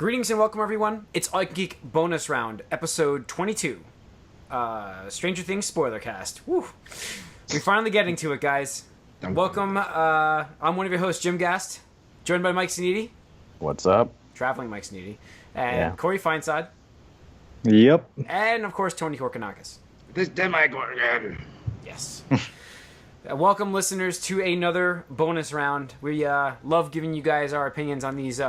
Greetings and welcome, everyone. It's AYCG bonus round, episode 22. Stranger Things Spoilercast. Woo! We're finally getting to it, guys. Welcome. I'm one of your hosts, Jim Gast, joined by Mike Sneedy. What's up? Traveling Mike Sneedy. And Corey Feinsod. Yep. And, of course, Tony Horkanakis. This Demigorgon. Yes. Welcome, listeners, to another bonus round. We love giving you guys our opinions on these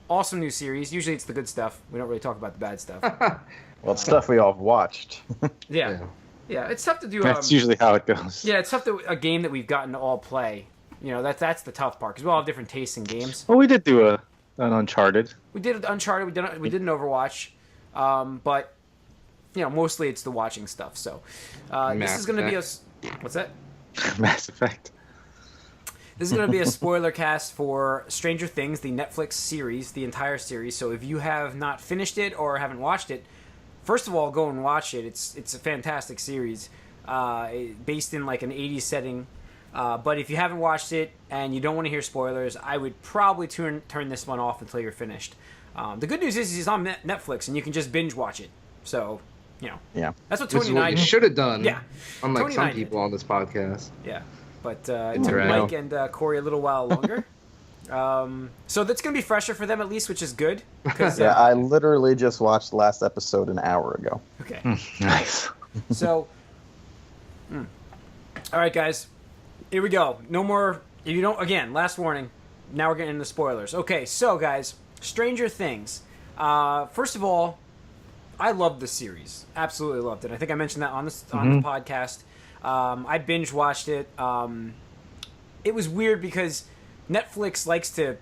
awesome new series. Usually it's the good stuff. We don't really talk about the bad stuff. Well, it's stuff we all have watched. Yeah, it's tough to do. That's usually how it goes. Yeah, it's tough to a game that we've gotten to all play. You know, that's the tough part, because we all have different tastes in games. Well, we did do an Uncharted. We did Uncharted. We did an Overwatch, but you know, mostly it's the watching stuff. So this is going to be a what's that? Mass Effect. This is going to be a spoiler cast for Stranger Things, the Netflix series, the entire series. So if you have not finished it or haven't watched it, first of all, go and watch it. It's a fantastic series, based in like an 80s setting. But if you haven't watched it and you don't want to hear spoilers, I would probably turn this one off until you're finished. The good news is it's on Netflix and you can just binge watch it. So, you know, that's what Tony and I should have done. Yeah, unlike Tony some people on this podcast. Yeah. But it took Mike and Corey a little while longer. So that's going to be fresher for them at least, which is good. I literally just watched the last episode an hour ago. Okay. Nice. So, all right, guys. Here we go. No more... If you don't... Again, last warning. Now we're getting into spoilers. Okay, so, guys. Stranger Things. First of all, I loved the series. Absolutely loved it. I think I mentioned that on the podcast. I binge watched it. It was weird because Netflix likes to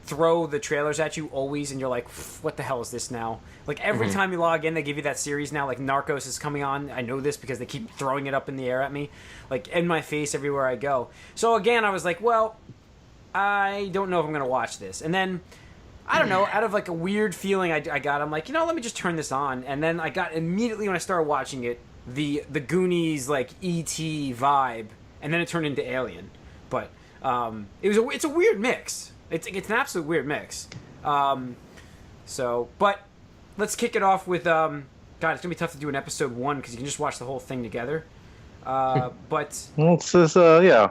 throw the trailers at you always, and you're like, what the hell is this now? Like, every time you log in, they give you that series now. Like, Narcos is coming on. I know this because they keep throwing it up in the air at me, like, in my face everywhere I go. So, again, I was like, well, I don't know if I'm going to watch this. And then, I don't know, out of, like, a weird feeling I got, I'm like, let me just turn this on. And then I got immediately, when I started watching it, the Goonies, like, E.T. vibe, and then it turned into Alien. But it's a weird mix. It's an absolute weird mix. But let's kick it off with God, it's gonna be tough to do an episode 1 because you can just watch the whole thing together. But well, it's this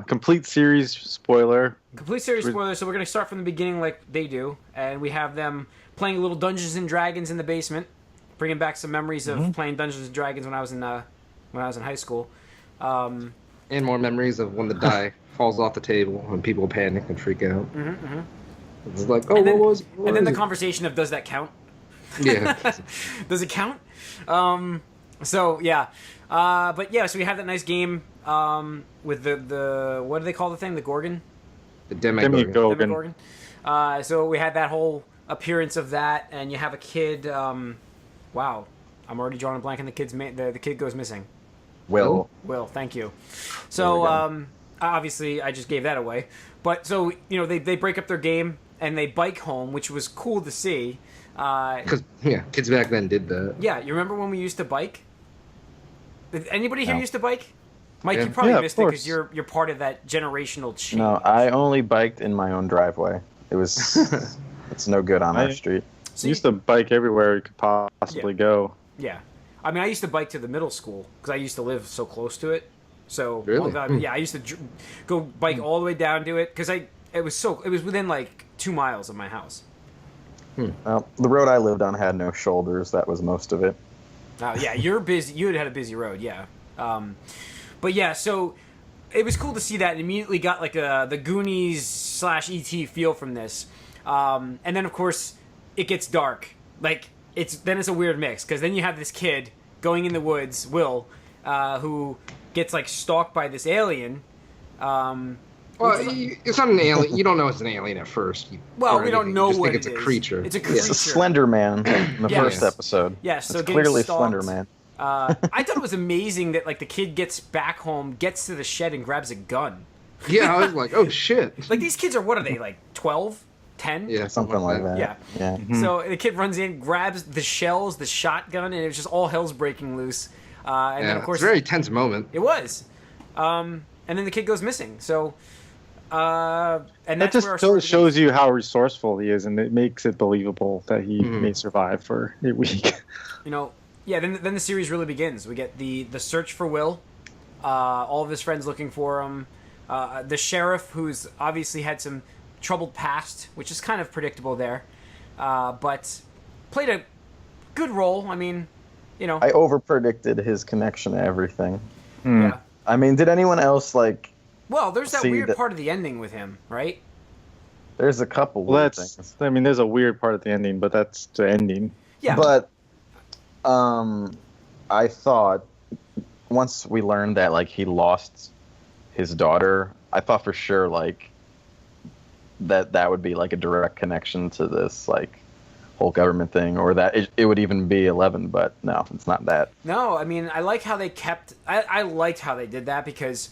complete series spoiler. Complete series spoiler. So we're gonna start from the beginning like they do, and we have them playing little Dungeons and Dragons in the basement, bringing back some memories of playing Dungeons and Dragons when I was in high school. And more memories of when the die falls off the table and people panic and freak out. It's like, and then the conversation of, does that count? Yeah. Does it count? So we have that nice game with the what do they call the thing? The Gorgon? The Demigorgon. So we had that whole appearance of that, and you have a kid. Wow, I'm already drawing a blank, and the kid goes missing. Will, thank you. So obviously I just gave that away, but so they break up their game and they bike home, which was cool to see. Because kids back then did that. Yeah, you remember when we used to bike? Did anybody here used to bike? Mike, Yeah. you probably missed it course. because you're part of that generational change. No, I only biked in my own driveway. It was it's no good on our street. So used to bike everywhere you could possibly go. Yeah. I mean, I used to bike to the middle school because I used to live so close to it. So, really? I used to go bike all the way down to it because it was within like 2 miles of my house. Well, the road I lived on had no shoulders. That was most of it. Yeah, you're busy. You had a busy road, yeah. But yeah, so it was cool to see that. And immediately got like the Goonies / E.T. feel from this. And then of course it gets dark. Like it's a weird mix because then you have this kid going in the woods, Will, who gets like stalked by this alien. It's not an alien. You don't know it's an alien at first. We don't know what it is. It's a creature. It's a creature. It's a Slender Man in the first episode. Yes, so it's clearly stalked. Slender Man. I thought it was amazing that like the kid gets back home, gets to the shed, and grabs a gun. Yeah, I was like, oh shit. Like these kids are, what are they, like 12, 10? Yeah, Something like that. Yeah. So the kid runs in, grabs the shells, the shotgun, and it was just all hell's breaking loose. And then of course it's a very tense moment. It was. And then the kid goes missing. So And That that's where our just story shows begins. you how resourceful he is, and it makes it believable that he may survive for a week. Yeah. Then the series really begins. We get the search for Will. All of his friends looking for him. The sheriff, who's obviously had some troubled past, which is kind of predictable there, but played a good role. I mean, I overpredicted his connection to everything. Yeah. I mean, did anyone else Well, there's that see weird that- part of the ending with him, right? There's a couple Well, weird that's. things. I mean, there's a weird part at the ending, but that's the ending. Yeah. But I thought once we learned that he lost his daughter, I thought for sure that would be a direct connection to this whole government thing, or that it would even be 11. But no, it's not that. No, I mean, I like how they kept. I liked how they did that because,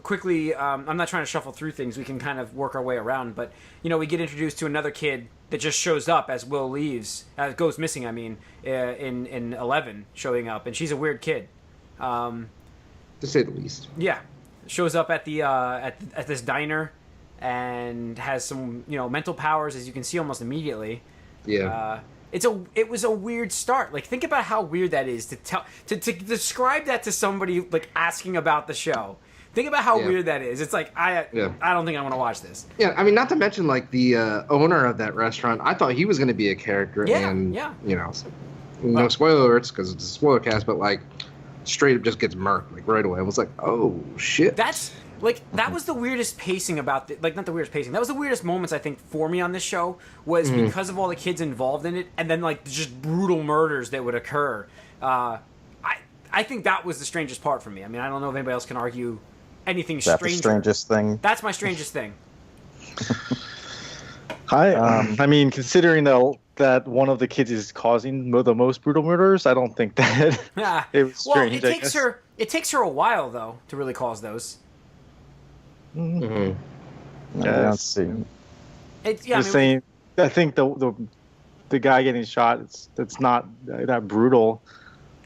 quickly. I'm not trying to shuffle through things. We can kind of work our way around, but we get introduced to another kid that just shows up as Will leaves, goes missing. I mean, in 11 showing up, and she's a weird kid. To say the least. Yeah, shows up at the at this diner, and has some mental powers, as you can see almost immediately. Yeah. It was a weird start. Think about how weird that is to describe that to somebody asking about the show. Think about how weird that is. It's I don't think I want to watch this. Yeah, I mean, not to mention the owner of that restaurant. I thought he was going to be a character. Yeah, and, yeah. No spoiler alerts because it's a spoiler cast, but straight up just gets murked right away. I was like, oh shit. That's that was the weirdest pacing about not the weirdest pacing. That was the weirdest moments I think for me on this show was because of all the kids involved in it, and then just brutal murders that would occur. I think that was the strangest part for me. I mean, I don't know if anybody else can argue anything Is that stranger. the strangest thing? That's my strangest thing. I mean, considering that one of the kids is causing the most brutal murders, I don't think that it was strange. It takes her a while though to really cause those. I don't see. Saying, I think the guy getting shot, it's not that brutal.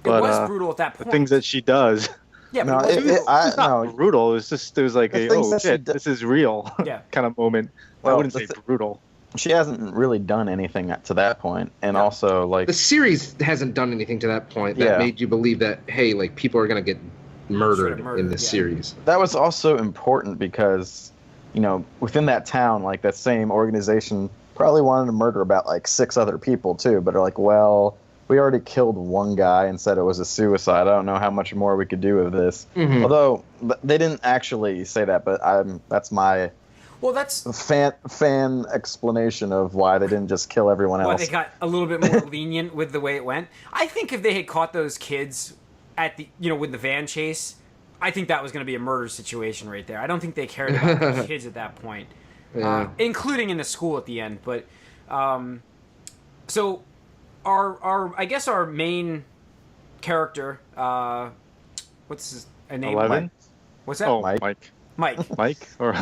But, it was brutal at that point. The things that she does. Yeah, No, but It's not brutal. It's just there was The things that she shit, do- this is real kind of moment. I Well, wouldn't say brutal. She hasn't really done anything to that point, and also The series hasn't done anything to that point that Yeah. made you believe that people are gonna get murdered in this yeah. series. that was also important because within that town, that same organization probably wanted to murder about 6 other people too, but are well, we already killed one guy and said it was a suicide. I don't know how much more we could do with this. Although they didn't actually say that, but that's my fan explanation of why they didn't just kill everyone else. why they got a little bit more lenient with the way it went. I think if they had caught those kids at the with the van chase, I think that was going to be a murder situation right there. I don't think they cared about the kids at that point, including in the school at the end. But so our main character, what's his name? 11? Mike. What's that? Oh, Mike. Mike. Mike Or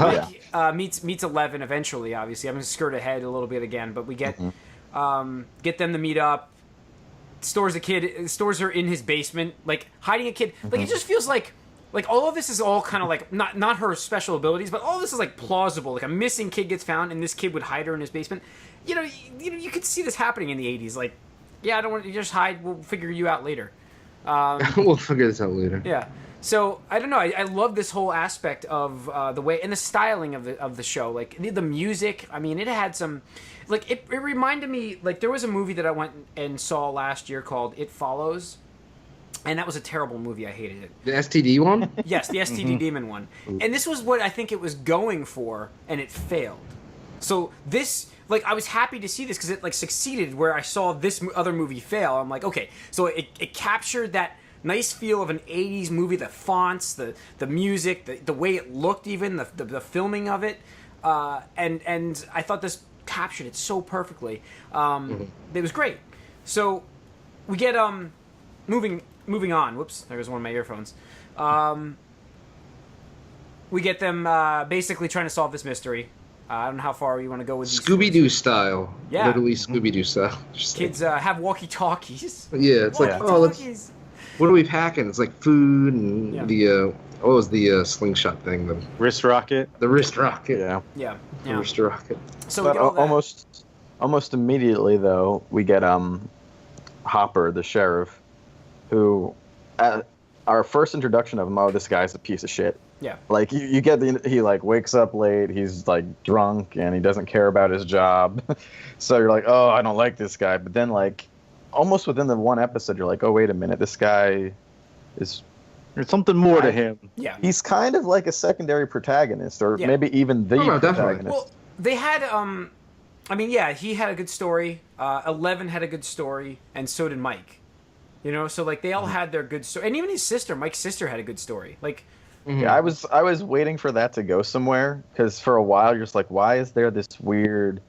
meets 11 eventually. Obviously, I'm going to skirt ahead a little bit again, but we get them to meet up. Stores her in his basement, hiding a kid. It just feels like all of this is all kind of not her special abilities, but all of this is plausible. A missing kid gets found, and this kid would hide her in his basement. You could see this happening in the 80s. I don't want you just hide. We'll figure you out later. We'll figure this out later. Yeah. So I don't know. I love this whole aspect of the way and the styling of the show. The music. I mean, it had some. It reminded me. There was a movie that I went and saw last year called It Follows, and that was a terrible movie. I hated it. The STD one? Yes, the STD demon one. And this was what I think it was going for, and it failed. So this. I was happy to see this because it succeeded where I saw this other movie fail. I'm okay, so it captured that nice feel of an 80s movie, the fonts, the music, the way it looked, even the filming of it, and I thought this captured it so perfectly. It was great. So we get moving on. Whoops, there's one of my earphones. We get them basically trying to solve this mystery. I don't know how far you want to go with these Scooby-Doo style. Yeah. Literally Scooby-Doo style. kids have walkie-talkies. Yeah, it's what are we packing? It's food and Yeah. the what was the slingshot thing? The Wrist rocket. wrist rocket. Yeah. Yeah. The Yeah. wrist rocket. So we But get all that. almost immediately though, we get Hopper, the sheriff, who our first introduction of him. Oh, this guy's a piece of shit. Yeah. Like you get he like wakes up late. He's like drunk and he doesn't care about his job. So you're like, oh, I don't like this guy. But then like almost within the one episode, you're like, oh, wait a minute, this guy is. There's something more to him. Yeah. He's kind of like a secondary protagonist, or Yeah. maybe even the no, definitely. protagonist. Well, they had I mean, yeah, he had a good story. 11 had a good story, and so did Mike. You know, so like they all had their good story, and even his sister, Mike's sister, had a good story. Like, Yeah, I was waiting for that to go somewhere because for a while you're just like, why is there this weird,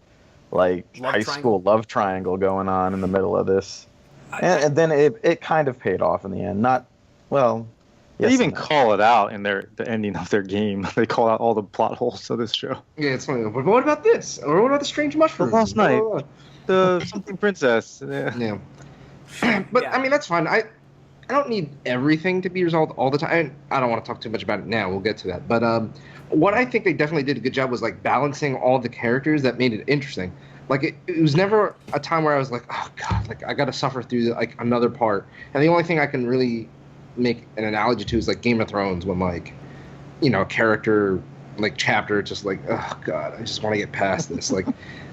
like Love high triangle? school love triangle going on in the middle of this? And then it kind of paid off in the end. Not well. They yes even and no. call it out in the ending of their game. They call out all the plot holes of this show. Yeah, it's funny. But what about this? Or what about the strange mushroom? last night. Blah, blah, The something princess. Yeah. blah. Yeah. But Yeah. I mean, that's fine. I don't need everything to be resolved all the time. I don't want to talk too much about it now. We'll get to that. But what I think they definitely did a good job was like balancing all the characters that made it interesting. Like it was never a time where I was like, oh god, like I got to suffer through like another part. And the only thing I can really make an analogy to is like Game of Thrones when like, you know, a character like chapter just like, oh god, I just want to get past this. Like,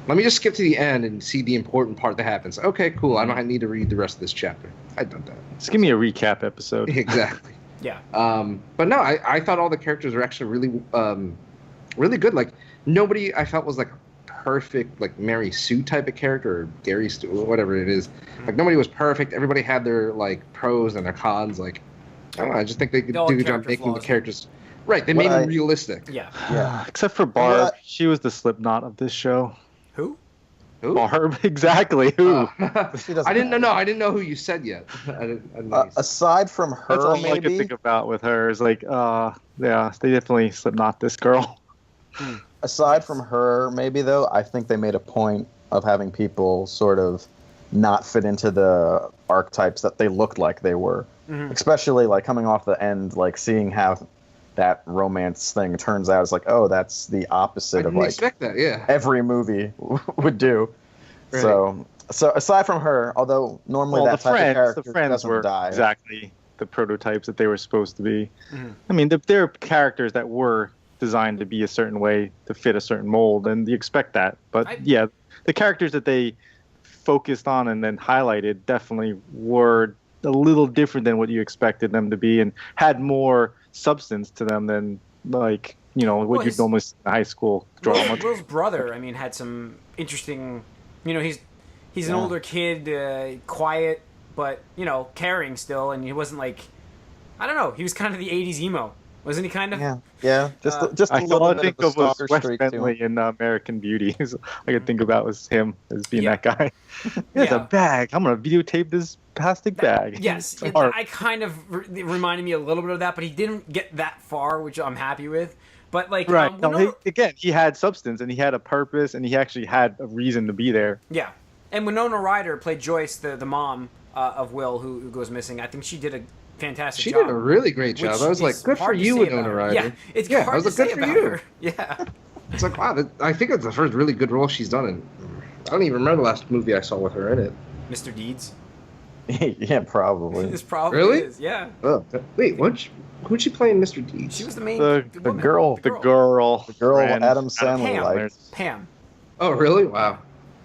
let me just skip to the end and see the important part that happens. Okay, cool. I don't need to read the rest of this chapter. I've done that. Just give me a recap episode. Exactly. yeah. But no, I thought all the characters were actually really, really good. Like nobody I felt was like a perfect like Mary Sue type of character or Gary Stu, whatever it is. Like nobody was perfect. Everybody had their like pros and their cons. Like I don't know. I just think they could All do a good job character making flaws. the characters right. They What made them I- realistic. Yeah. Yeah. Except for Barb. What? She was the Slipknot of this show. Who? Who? Barb, exactly. Who? She doesn't I didn't know. matter. No, I didn't know who you said yet. I didn't know you said. Aside from her, That's all I could maybe. think about with her. Is like, yeah, they definitely Slipknot this girl. Aside from her, maybe though, I think they made a point of having people sort of not fit into the archetypes that they looked like they were. Especially like coming off the end, like seeing how that romance thing turns out. It's like, oh, that's the I opposite of didn't like expect that. Yeah. every movie would do. Right. So aside from her, although normally Well, that type of character the friends doesn't were die. exactly the prototypes that they were supposed to be. Mhm. I mean, they're characters that were designed to be a certain way to fit a certain mold, and you expect that. But yeah, the characters that they focused on and then highlighted definitely were a little different than what you expected them to be, and had more substance to them than like what Well, you'd his- normally see in high school drama. Will's brother, I mean, had some interesting. You know, he's an Yeah. older kid, quiet, but caring still, and he wasn't like. I don't know. He was kind of the '80s emo, wasn't he? Kind of. Yeah. Just a I little thought I bit think of of the was stalker Wes streak to him. Bentley in American Beauty. I could think about was him as being Yeah. that guy. There's Yeah. a bag. I'm gonna videotape this plastic bag. Yes, Art. I kind of it reminded me a little bit of that, but he didn't get that far, which I'm happy with. But like, Right. No, Winona- he had substance and he had a purpose and he actually had a reason to be there. yeah, and Winona Ryder played Joyce, the mom of Will who goes missing. I think she did a fantastic She job. did a really great job. which I was like, is good for hard to you, say about Winona her. Ryder. Yeah, it's I hard was to like, say good for about you. her. Yeah. It's like, wow, I think it's the first really good role she's done in. I don't even remember the last movie I saw with her in it. Mr. Deeds. Yeah, probably. This probably Really? is. Yeah. Oh, wait, who'd she play in Mr. Deeds? She was the main The woman. girl. The girl. The girl friend, Adam Sandler Pam. liked. Pam. Oh, really? Wow.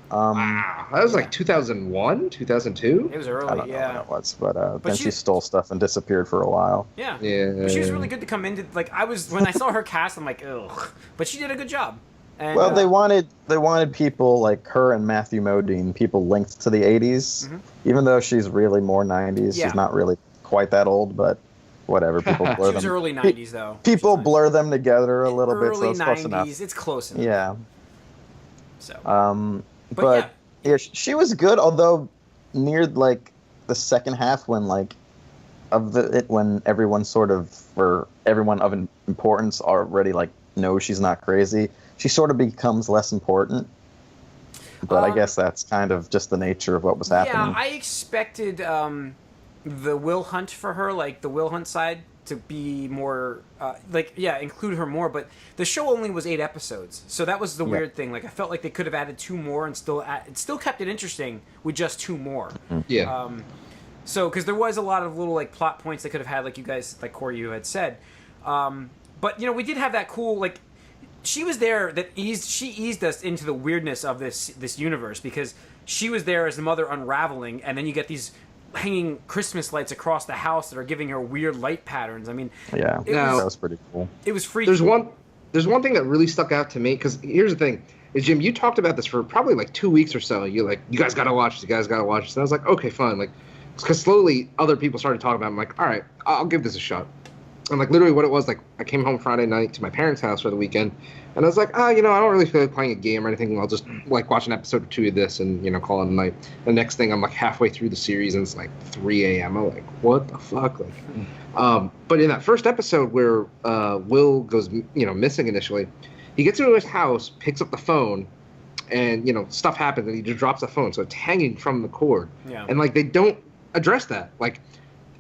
Um, That was like 2001, 2002? It was I early. don't know Yeah. when it was, but then she- she stole stuff and disappeared for a while. Yeah. Yeah. But she was really good to come into. Like when I saw her cast, I'm like, ugh. But she did a good job. And, Well, they wanted people like her and Matthew Modine, people linked to the '80s, even though she's really more '90s. Yeah. She's not really quite that old, but whatever. People blur She was them. early '90s though. People which is nice. blur them together a little bit, so Early it's close enough. '90s. It's close enough. Yeah. So. But yeah, she was good. Although near like the second half, when like when everyone sort of or everyone of importance already like knows she's not crazy, she sort of becomes less important. But I guess that's kind of just the nature of what was happening. Yeah, I expected the Will Hunt for her, like the Will Hunt side, to be more include her more, but the show only was 8 episodes, so that was the weird thing. Like I felt like they could have added 2 more and still kept it interesting with just 2 more. Yeah. So because there was a lot of little like plot points they could have had, like you guys, like Corey, you had said, but we did have that cool like she was there that she eased us into the weirdness of this universe, because she was there as the mother unraveling, and then you get these hanging Christmas lights across the house that are giving her weird light patterns. I mean, that was pretty cool. It was freaky. There's one thing that really stuck out to me, because here's the thing, is Jim, you talked about this for probably like 2 weeks or so. You're like, you guys gotta watch this, you guys gotta watch this. And I was like, okay, fine. Like, because slowly other people started talking about it. I'm like, all right, I'll give this a shot. And like literally what it was, like I came home Friday night to my parents' house for the weekend, and I was like, I don't really feel like playing a game or anything. I'll just like watch an episode or 2 of this and call it a night. The next thing, I'm like halfway through the series and it's like 3 a.m. I'm like, what the fuck? Like, but in that first episode where Will goes missing initially, he gets into his house, picks up the phone, and stuff happens and he just drops the phone, so it's hanging from the cord. Yeah. And like they don't address that. Like,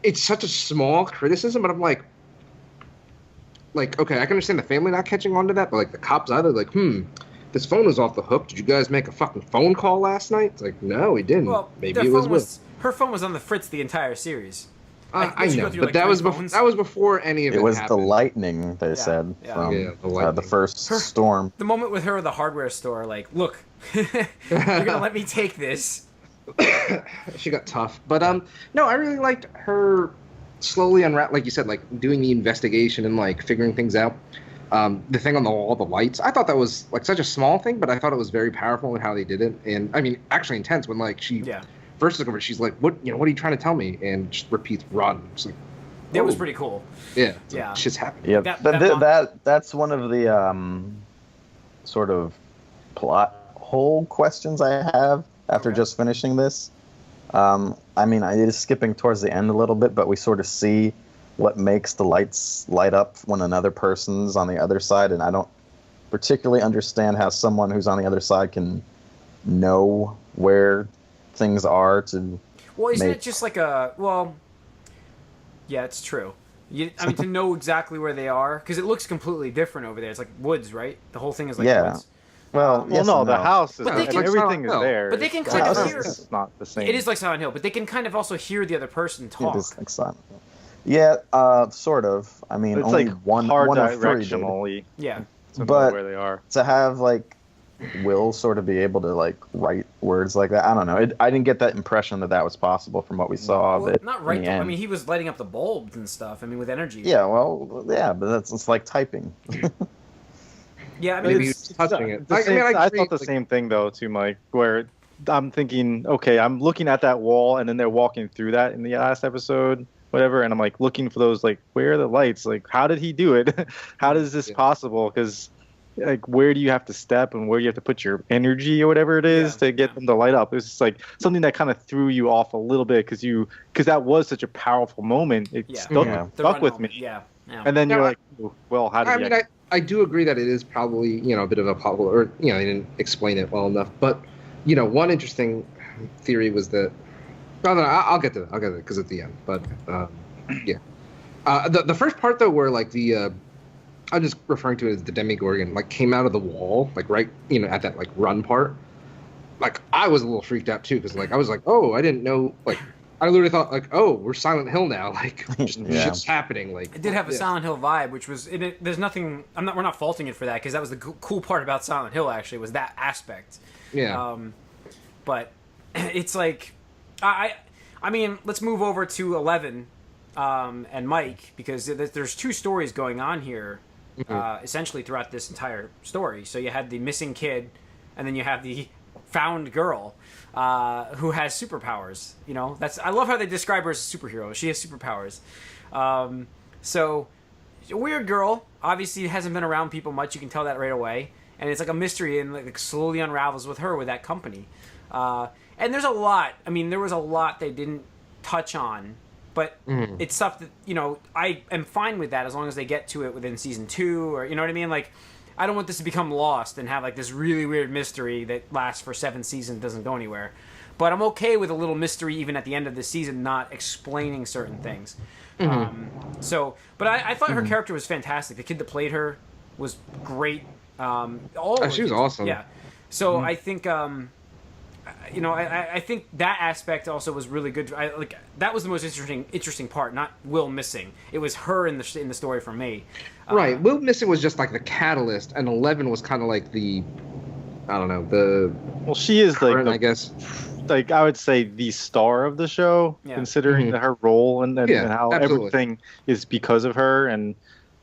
it's such a small criticism, but I'm like, okay, I can understand the family not catching on to that, but like the cops either like, this phone was off the hook. Did you guys make a fucking phone call last night? It's like, no, we didn't. Well, maybe it was her phone was on the fritz the entire series. I know, but that was before any of it was happened. the lightning, they said, from the first storm. The moment with her at the hardware store, like, look, you're gonna let me take this. She got tough, but no, I really liked her slowly like you said, like doing the investigation and like figuring things out. The thing on the wall, the lights, I thought that was like such a small thing, but I thought it was very powerful in how they did it. And I mean, actually intense when like she first took over, she's like, what are you trying to tell me? And just repeats, run. It's like, that was pretty cool. Yeah. Yeah. Shit's happening. Yeah. That's one of the sort of plot hole questions I have after just finishing this. I mean, it is skipping towards the end a little bit, but we sort of see what makes the lights light up when another person's on the other side, and I don't particularly understand how someone who's on the other side can know where things are to. Well, isn't it just like yeah, it's true. I mean, to know exactly where they are, because it looks completely different over there. It's like woods, right? The whole thing is like woods. Well, the house is But like, everything is there. But they can kind of hear. It's not the same. It is like Silent Hill, but they can kind of also hear the other person talk. It is like Silent Hill. Yeah, sort of. I mean, it's only like one of 3 did. directionally. Yeah. To know But where they are. to have like Will sort of be able to like write words like that, I don't know. I didn't get that impression that was possible from what we saw of it. Not right. in the I end. mean, he was lighting up the bulbs and stuff. I mean, with energy. Yeah, well, yeah, but it's like typing. Yeah, I mean, Maybe he was touching it. I agree, thought the same thing though too, Mike. Where I'm thinking, okay, I'm looking at that wall, and then they're walking through that in the last episode, whatever, and I'm like looking for those, like, where are the lights? Like, how did he do it? How is this possible? Because like, where do you have to step, and where do you have to put your energy or whatever it is to get them to light up? It was just like something that kind of threw you off a little bit because that was such a powerful moment. It stuck with me. Yeah. And then you're like, well, how did I do agree that it is probably, a bit of a plot hole, or, they didn't explain it well enough. But, one interesting theory was that, I'll get to that because at the end. But, yeah. The first part, though, where, like, I'm just referring to it as the Demogorgon, like, came out of the wall, like, right, at that, like, run part. Like, I was a little freaked out, too, because, like, I was like, oh, I didn't know, like, I literally thought, like, oh, we're Silent Hill now. Like, shit's happening. Like, it did have a Silent Hill vibe, which was there's nothing. We're not faulting it for that, because that was the cool part about Silent Hill. Actually, was that aspect. Yeah. But it's like, I mean, let's move over to 11, and Mike, because there's 2 stories going on here, essentially throughout this entire story. So you had the missing kid, and then you have the found girl. Who has superpowers? I love how they describe her as a superhero. She has superpowers. So, a weird girl. Obviously, hasn't been around people much. You can tell that right away. And it's like a mystery, and like slowly unravels with her with that company. And there's a lot. I mean, there was a lot they didn't touch on, but it's stuff that I am fine with that as long as they get to it within season 2, or you know what I mean, like. I don't want this to become lost and have like this really weird mystery that lasts for 7 seasons, doesn't go anywhere. But I'm okay with a little mystery even at the end of the season not explaining certain things. But I thought her character was fantastic. The kid that played her was great. She was awesome. Yeah. So I think, I think that aspect also was really good. That was the most interesting part. Not Will missing. It was her in the story for me. Right. Will missing was just like the catalyst, and 11 was kind of like the, I don't know, Well, she is current, like I guess. Like I would say the star of the show, considering her role and how everything is because of her and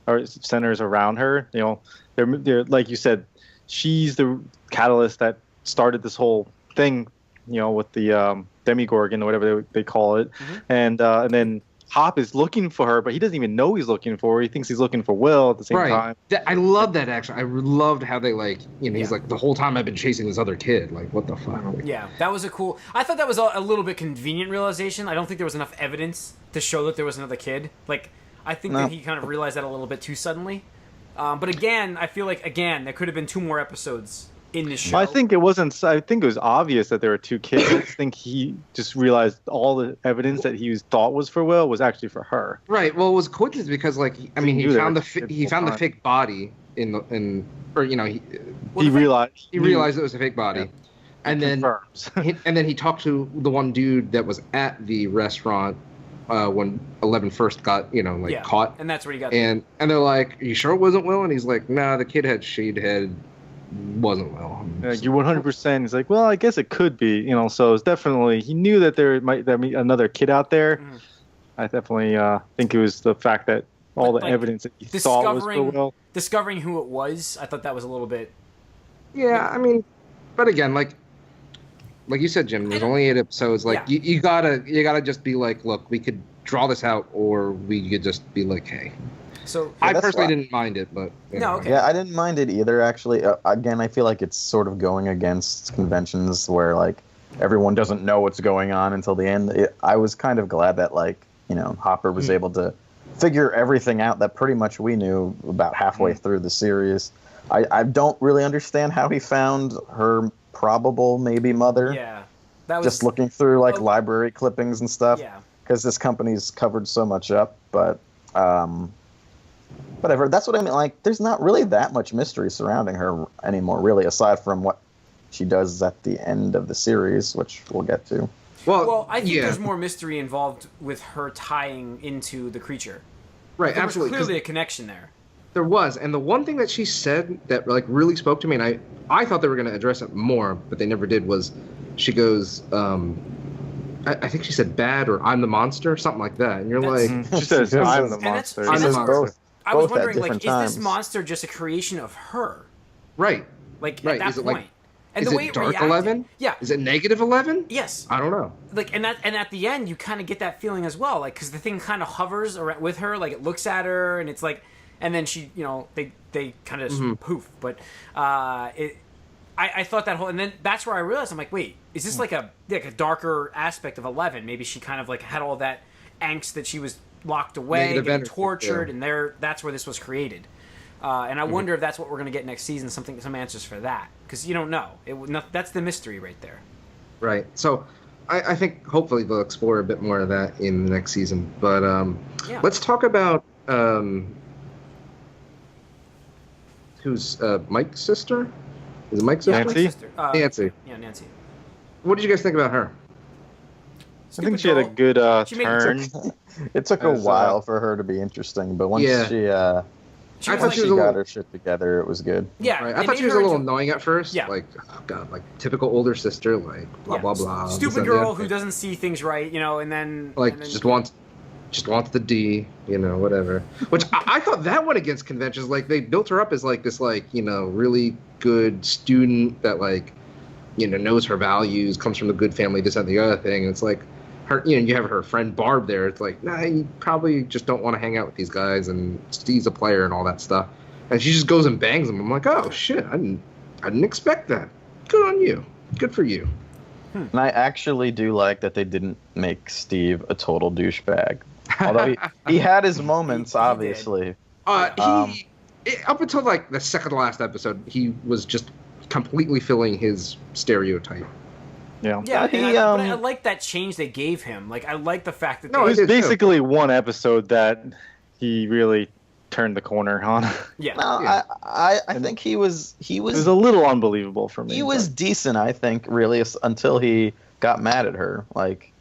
or centers around her. They're like you said, she's the catalyst that started this whole thing. With the Demigorgon or whatever they call it, and then Hop is looking for her, but he doesn't even know he's looking for her. He thinks he's looking for Will at the same time. I love that, actually. I loved how they, he's like, the whole time I've been chasing this other kid. Like, what the fuck? Yeah, that was I thought that was a little bit convenient realization. I don't think there was enough evidence to show that there was another kid. I think that he kind of realized that a little bit too suddenly. But again, I feel like, there could have been 2 more episodes in this show. I think it wasn't. I think it was obvious that there were 2 kids. I think he just realized all the evidence that he thought was for Will was actually for her. Right. Well, it was coincidence because, he found the fake body he realized it was a fake body, and then he talked to the one dude that was at the restaurant when 11 first got caught, and that's where he got. And they're like, "Are you sure it wasn't Will?" And he's like, "Nah, the kid had shaved head." Wasn't Will. You're 100%. He's like, well, I guess it could be, So it's definitely he knew that there might be another kid out there. I definitely think it was the fact that all the evidence that he thought was for Will. Discovering who it was, I thought that was a little bit. Yeah, I mean, but again, like you said, Jim, there's only 8 episodes. You gotta just be like, look, we could draw this out, or we could just be like, hey. So I personally didn't mind it, but no, okay. Yeah, I didn't mind it either. Actually, again, I feel like it's sort of going against conventions where everyone doesn't know what's going on until the end. I was kind of glad that Hopper was able to figure everything out that pretty much we knew about halfway through the series. I don't really understand how he found her probable maybe mother. Yeah, that was just looking through library clippings and stuff. Yeah, because this company's covered so much up, but. Whatever. That's what I mean. There's not really that much mystery surrounding her anymore, really, aside from what she does at the end of the series, which we'll get to. Well, I think there's more mystery involved with her tying into the creature. Right, there absolutely. was clearly a connection there. There was, and the one thing that she said that really spoke to me, and I thought they were going to address it more, but they never did, was she goes, I think she said bad or I'm the monster, something like that. And you're she says I'm the monster. I'm the monster. I was wondering, is this monster just a creation of her? Right. At that point. And is the way it dark reacted, 11? Yeah. Is it negative 11? Yes. I don't know. And at the end, you kind of get that feeling as well, because the thing kind of hovers with her, it looks at her, and it's and then she, they kind of poof. But I thought that whole, and then that's where I realized, I'm like, wait, is this like a darker aspect of 11? Maybe she kind of had all that angst that she was locked away, getting tortured, and that's where this was created. And I wonder if that's what we're going to get next season, some answers for that, because you don't know. That's the mystery right there. Right. So I think hopefully they'll explore a bit more of that in the next season. But let's talk about who's Mike's sister? Is it Mike's sister? Nancy? Nancy. Yeah, Nancy. What did you guys think about her? I think she had a good turn. It took a while for her to be interesting, but once she got her shit together, it was good. Yeah, right. I thought she was a little annoying at first. Yeah. Oh god, typical older sister, blah blah blah. Stupid girl who doesn't see things right, and then just wants the D, whatever. Which I thought that went against conventions. They built her up as this really good student that knows her values, comes from a good family, this and the other thing. And it's her, you have her friend Barb there. It's nah, you probably just don't want to hang out with these guys, and Steve's a player and all that stuff. And she just goes and bangs them. I'm like, oh shit, I didn't expect that. Good on you. Good for you. And I actually do like that they didn't make Steve a total douchebag. Although he had his moments, obviously. Up until the second to last episode, he was just completely filling his stereotype. Yeah. Yeah, He, but I like that change they gave him. Like, I like the fact that No, It they, was did too. basically one episode that he really turned the corner on. yeah, No, Yeah. I think he was It was a little unbelievable for me. he was but- decent. I think really until he got mad at her. Like,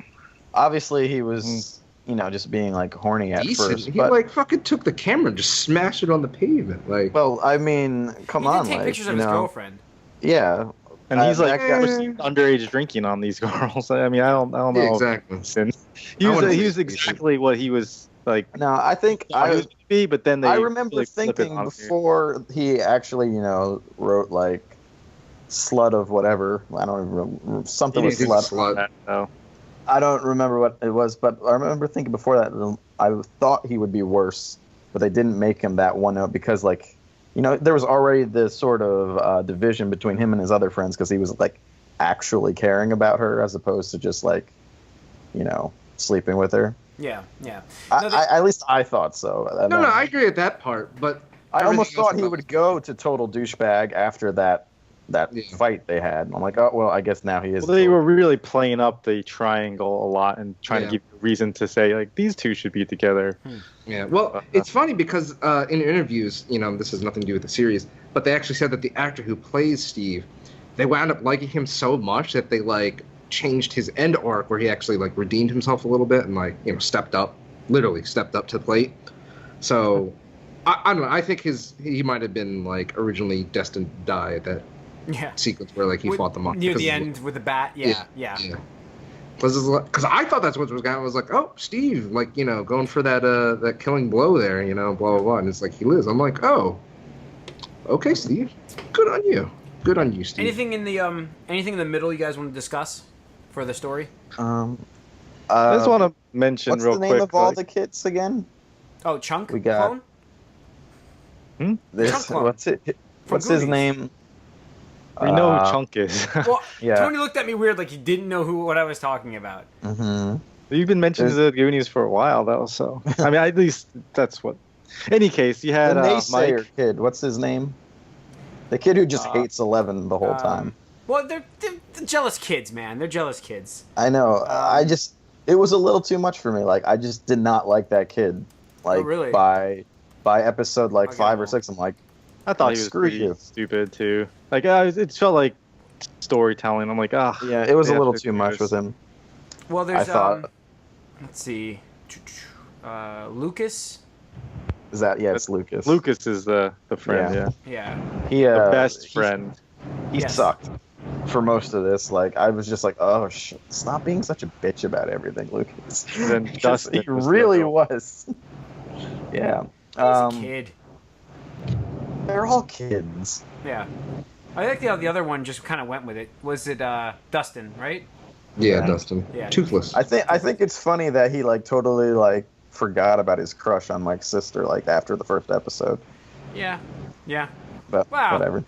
obviously he was just being like horny at Decent. first. He But like fucking took the camera and just smashed it on the pavement. Like, well, I mean, come he did on, take like pictures of you his know, girlfriend. yeah. And he's like that guy- received underage drinking on these girls. I mean, I don't know. yeah, exactly. He I was wouldn't he was say exactly what he was like. No, I think Thought he was going to be, but then I remember like, flip it thinking on you. before he actually wrote like slut of whatever. I don't even remember, something He with did slut. slut. No. I don't remember what it was, but I remember thinking before that I thought he would be worse, but they didn't make him that one note because like there was already this sort of division between him and his other friends because he was like actually caring about her as opposed to just like sleeping with her. Yeah, yeah. At least I thought so. No, I agree with that part, but I almost everything else thought he about- would go to total douchebag after that Yeah. fight they had. I'm like, oh well, I guess now he is. Well, they were really playing up the triangle a lot and trying Yeah. to give you a reason to say like these two should be together. Yeah, well, it's funny because in interviews, this has nothing to do with the series, but they actually said that the actor who plays Steve, they wound up liking him so much that they like changed his end arc where he actually like redeemed himself a little bit and like literally stepped up to the plate. So I don't know. I think he might have been like originally destined to die at that Yeah. sequence where like he fought them off near because the of- end with the bat. Yeah. Because I thought that's what was going on. I was like, oh, Steve, like, going for that killing blow there, blah, blah, blah. And it's like, he lives. I'm like, oh, okay, Steve. Good on you. Good on you, Steve. Anything in the middle you guys want to discuss for the story? I just want to mention what's real the name quick. of all like- the kids again? Oh, Chunk We got- clone? This, Chunk Clone. what's his Goonies. name? we know who Chunk is. Well, Yeah. Tony looked at me weird like he didn't know what I was talking about. Mm-hmm. You've been mentioning There's- the Goonies for a while, though. So I mean, at least that's what. Any case, you had The naysayer Mike. kid. What's his name? The kid who just hates 11 the whole time. Well, they're jealous kids, man. They're jealous kids. I know. It was a little too much for me. Like, I just did not like that kid. Like, really? by episode like Okay, 5 or well. 6, I'm like, I thought Like, he was screw pretty you. stupid too. Like it felt like storytelling. I'm like, ah. yeah, it was they a have little to too do much this. with him. Well, there's I thought- let's see, Lucas. Is that it's Lucas? Lucas is the friend. Yeah. Yeah, Yeah. He the best he- friend. He Yes. sucked for most of this. Like, I was just like, oh, stop being such a bitch about everything, Lucas. And then Because Dustin he was the really other was. Yeah. He's a kid. They're all kids. Yeah. I think the other one just kind of went with it. Was it Dustin, right? Yeah, Yeah. Dustin. Yeah. Toothless. I think it's funny that he like totally like forgot about his crush on Mike's sister like after the first episode. Yeah. Yeah. But Wow. whatever.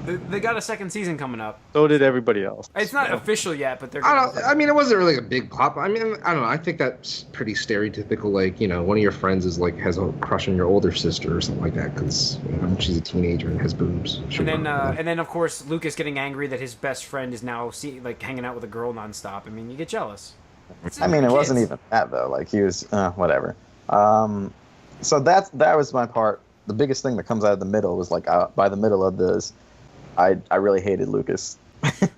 They got a second season coming up. So did everybody else. It's not So- official yet, but they're. I mean, it wasn't really a big plot. I mean, I don't know. I think that's pretty stereotypical. Like, one of your friends is like has a crush on your older sister or something like that because she's a teenager and has boobs. Sure. and then of course Lucas getting angry that his best friend is now hanging out with a girl nonstop. I mean, you get jealous. I mean, it Kids. wasn't even that though. Like he was whatever. So that was my part. The biggest thing that comes out of the middle was like by the middle of this, I really hated Lucas.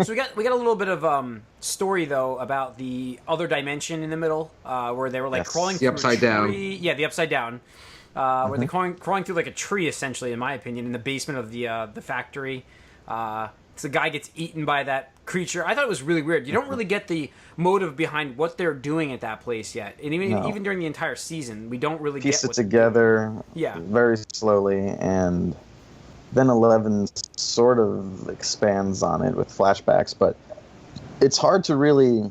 So we got a little bit of story though about the other dimension in the middle, where they were like Yes. crawling The through upside a down. tree. Yeah, the upside down. Where they're crawling through like a tree, essentially, in my opinion, in the basement of the factory. So the guy gets eaten by that creature. I thought it was really weird. You don't really get the motive behind what they're doing at that place yet, and even during the entire season, we don't really Piece get it what together Yeah. very slowly, and then 11 sort of expands on it with flashbacks, but it's hard to really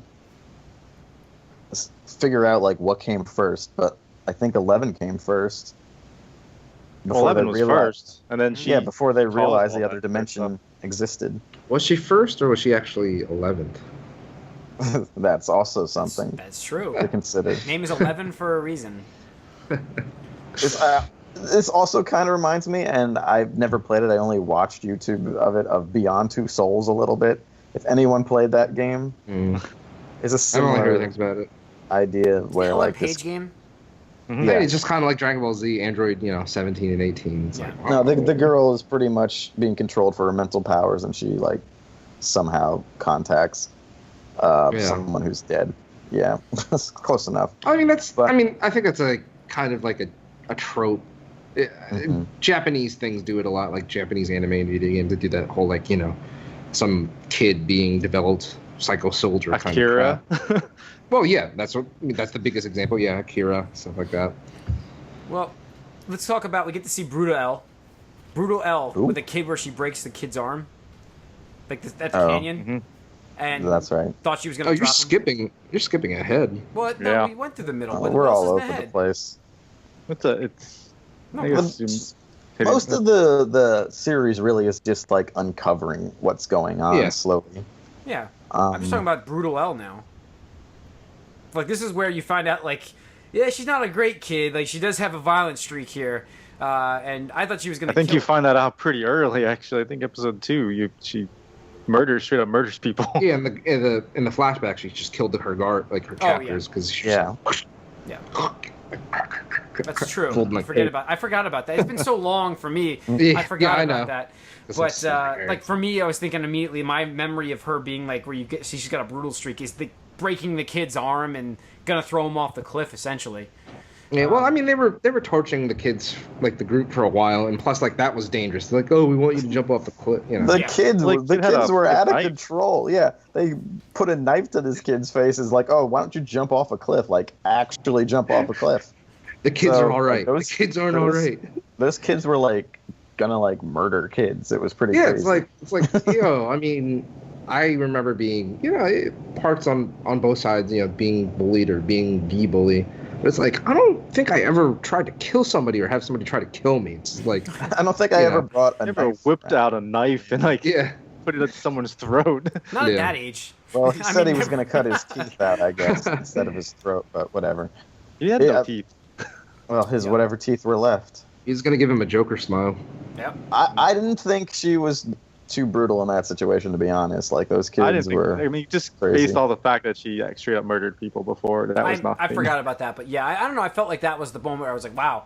figure out like what came first, but I think 11 came first. Well, 11 they was realized- first, and then she. Yeah, before they called realized all the that other stuff. dimension existed. Was she first or was she actually 11th? That's also something That's true. to consider. Name is 11 for a reason. This also kind of reminds me, and I've never played it. I only watched YouTube of it, of Beyond Two Souls a little bit, if anyone played that game, it's a I don't like similar things about it. idea where Ellen like Page this. game. Mhm. Yeah. It's just kind of like Dragon Ball Z, Android, 17 and 18. It's like, No, the wow. girl is pretty much being controlled for her mental powers, and she like somehow contacts someone who's dead. Yeah, that's close enough. I mean, But- I think that's a kind of like a trope. Japanese things do it a lot, like Japanese anime and video games. They do that whole like some kid being developed psycho soldier kind of Akira. crap. Well, yeah, that's the biggest example. Yeah, Akira, stuff like that. Well, let's talk about. We get to see Brutal L. Brutal L Ooh. with a kid where she breaks the kid's arm, like at the Oh. canyon, and That's right. thought she was gonna Oh, drop him. You're skipping ahead. What? No, Yeah. we went through the middle. Oh, What we're else all is in over the head? place. It's. No, I what- guess Most of the series really is just like uncovering what's going on Yeah. slowly. Yeah, I'm just talking Um, about Brutal L now. Like this is where you find out, like, yeah, she's not a great kid. Like she does have a violent streak here, and I thought she was gonna. I think kill you find that out pretty early. Actually, I think episode 2, she straight up murders people. Yeah, in the flashback, she just killed her guard, like her Oh, yeah. captors, because she Yeah. Yeah. That's true. Pulled my I forgot about that. It's been so long for me. Yeah, I forgot I about know. that. That's But so like for me, I was thinking immediately. My memory of her being like where you get, see, she's got a brutal streak is the breaking the kid's arm and gonna throw him off the cliff, essentially. Yeah, well, I mean, they were torturing the kids, like the group, for a while, and plus, like that was dangerous. They're like, oh, we want you to jump off the cliff. The Yeah. kids, Like, the it had kids a were out of knife. control. Yeah, they put a knife to this kid's face. Is like, oh, why don't you jump off a cliff? Like, actually jump off a cliff. The kids So, are all right. those- The kids aren't all those- right. Those kids were like gonna like murder kids. It was pretty Yeah, crazy. it's like I mean, I remember being parts on both sides, being bullied or being the bully. But it's like I don't think I ever tried to kill somebody or have somebody try to kill me. It's like I don't think I Yeah. ever brought a Never knife. whipped out a knife and like yeah. put it at someone's throat. Not at Yeah. that age. Well, he I said mean, he was gonna cut his teeth out, I guess, instead of his throat. But whatever. He had Yeah. no teeth. Well, his Yeah. whatever teeth were left. He's gonna give him a Joker smile. Yep. I didn't think she was too brutal in that situation, to be honest. Like those I didn't kids think. were. I mean, just crazy. based on the fact that she like, straight up murdered people before. That was nothing. I forgot about that, but yeah, I don't know. I felt like that was the moment where I was like, wow.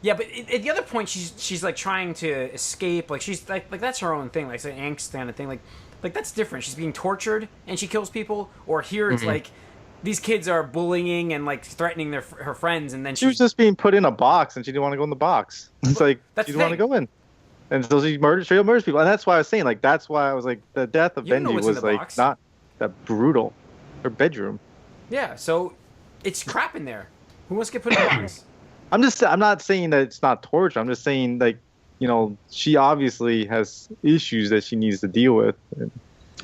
Yeah, but at the other point, she's like trying to escape. Like she's like that's her own thing. Like it's an angst kind of thing. Like that's different. She's being tortured and she kills people. Or here it's like these kids are bullying and like threatening her friends, and then She was just being put in a box, and she didn't want to go in the box. It's like That's she the didn't want to thing. go in, and so she straight up murders people. And that's why I was saying, like, that's why I was like, the death of You don't know Benji what's in was the like box. not that brutal. Her bedroom. yeah. So it's crap in there. Who wants to get put in a box? I'm not saying that it's not torture. I'm just saying, like, she obviously has issues that she needs to deal with.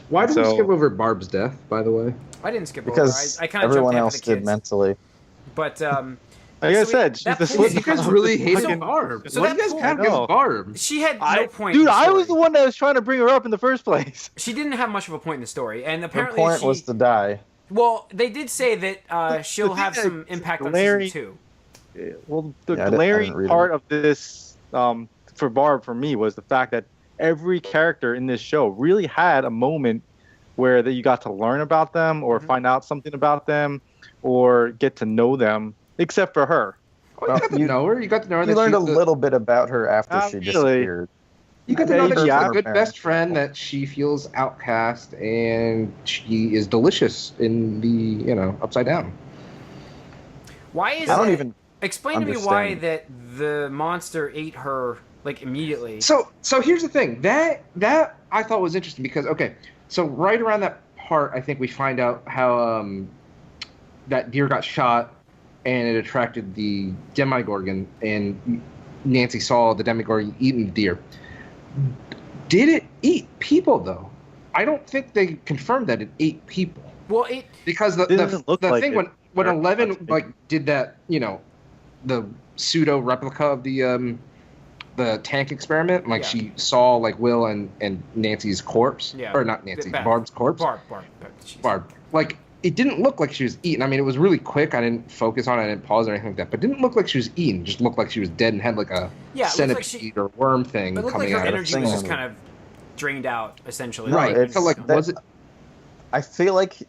Why did we So- skip over Barb's death, by the way? I didn't skip Because over. I kind of everyone jumped else ahead of the did kids. mentally. But Like I So said, that she's the pulls You slip. guys really hated So- Barb. so what that do you guys pull- have I know. against Barb? she had no point. Dude, in the I was story. the one that was trying to bring her up in the first place. She didn't have much of a point in the story, and Her apparently point she. was to die. Well, they did say that she'll thing have that some impact on Larry- season 2. Well, the Yeah, I didn't glaring read part them. of this for Barb for me was the fact that every character in this show really had a moment where that you got to learn about them or find out something about them or get to know them, except for her. Oh, you got to know her. You got to know her. You that learned a she's little bit about her after Not she really. disappeared. You get to know that she's Yeah. a good best friend, that she feels outcast, and she is delicious in the upside down. Why is I don't that- even. Explain to me why understand. that the monster ate her like immediately. So here's the thing that I thought was interesting because so right around that part, I think we find out how that deer got shot, and it attracted the Demogorgon, and Nancy saw the Demogorgon eating the deer. Did it eat people though? I don't think they confirmed that it ate people Well, it because the Didn't look like thing it. when Or- 11 like did that the pseudo replica of the tank experiment, like Yeah. she saw like Will and Nancy's corpse, Yeah. or not Nancy, Beth. Barb's corpse. Barb. Jeez. Barb. Like it didn't look like she was eaten. I mean, it was really quick. I didn't focus on it. I didn't pause or anything like that. But it didn't look like she was eaten. It just looked like she was dead and had like a Yeah, it looked like centipede she- or worm thing But it looked coming like her out of energy was just thing. kind of drained out, essentially. Right. it's So like, that- was it? I feel like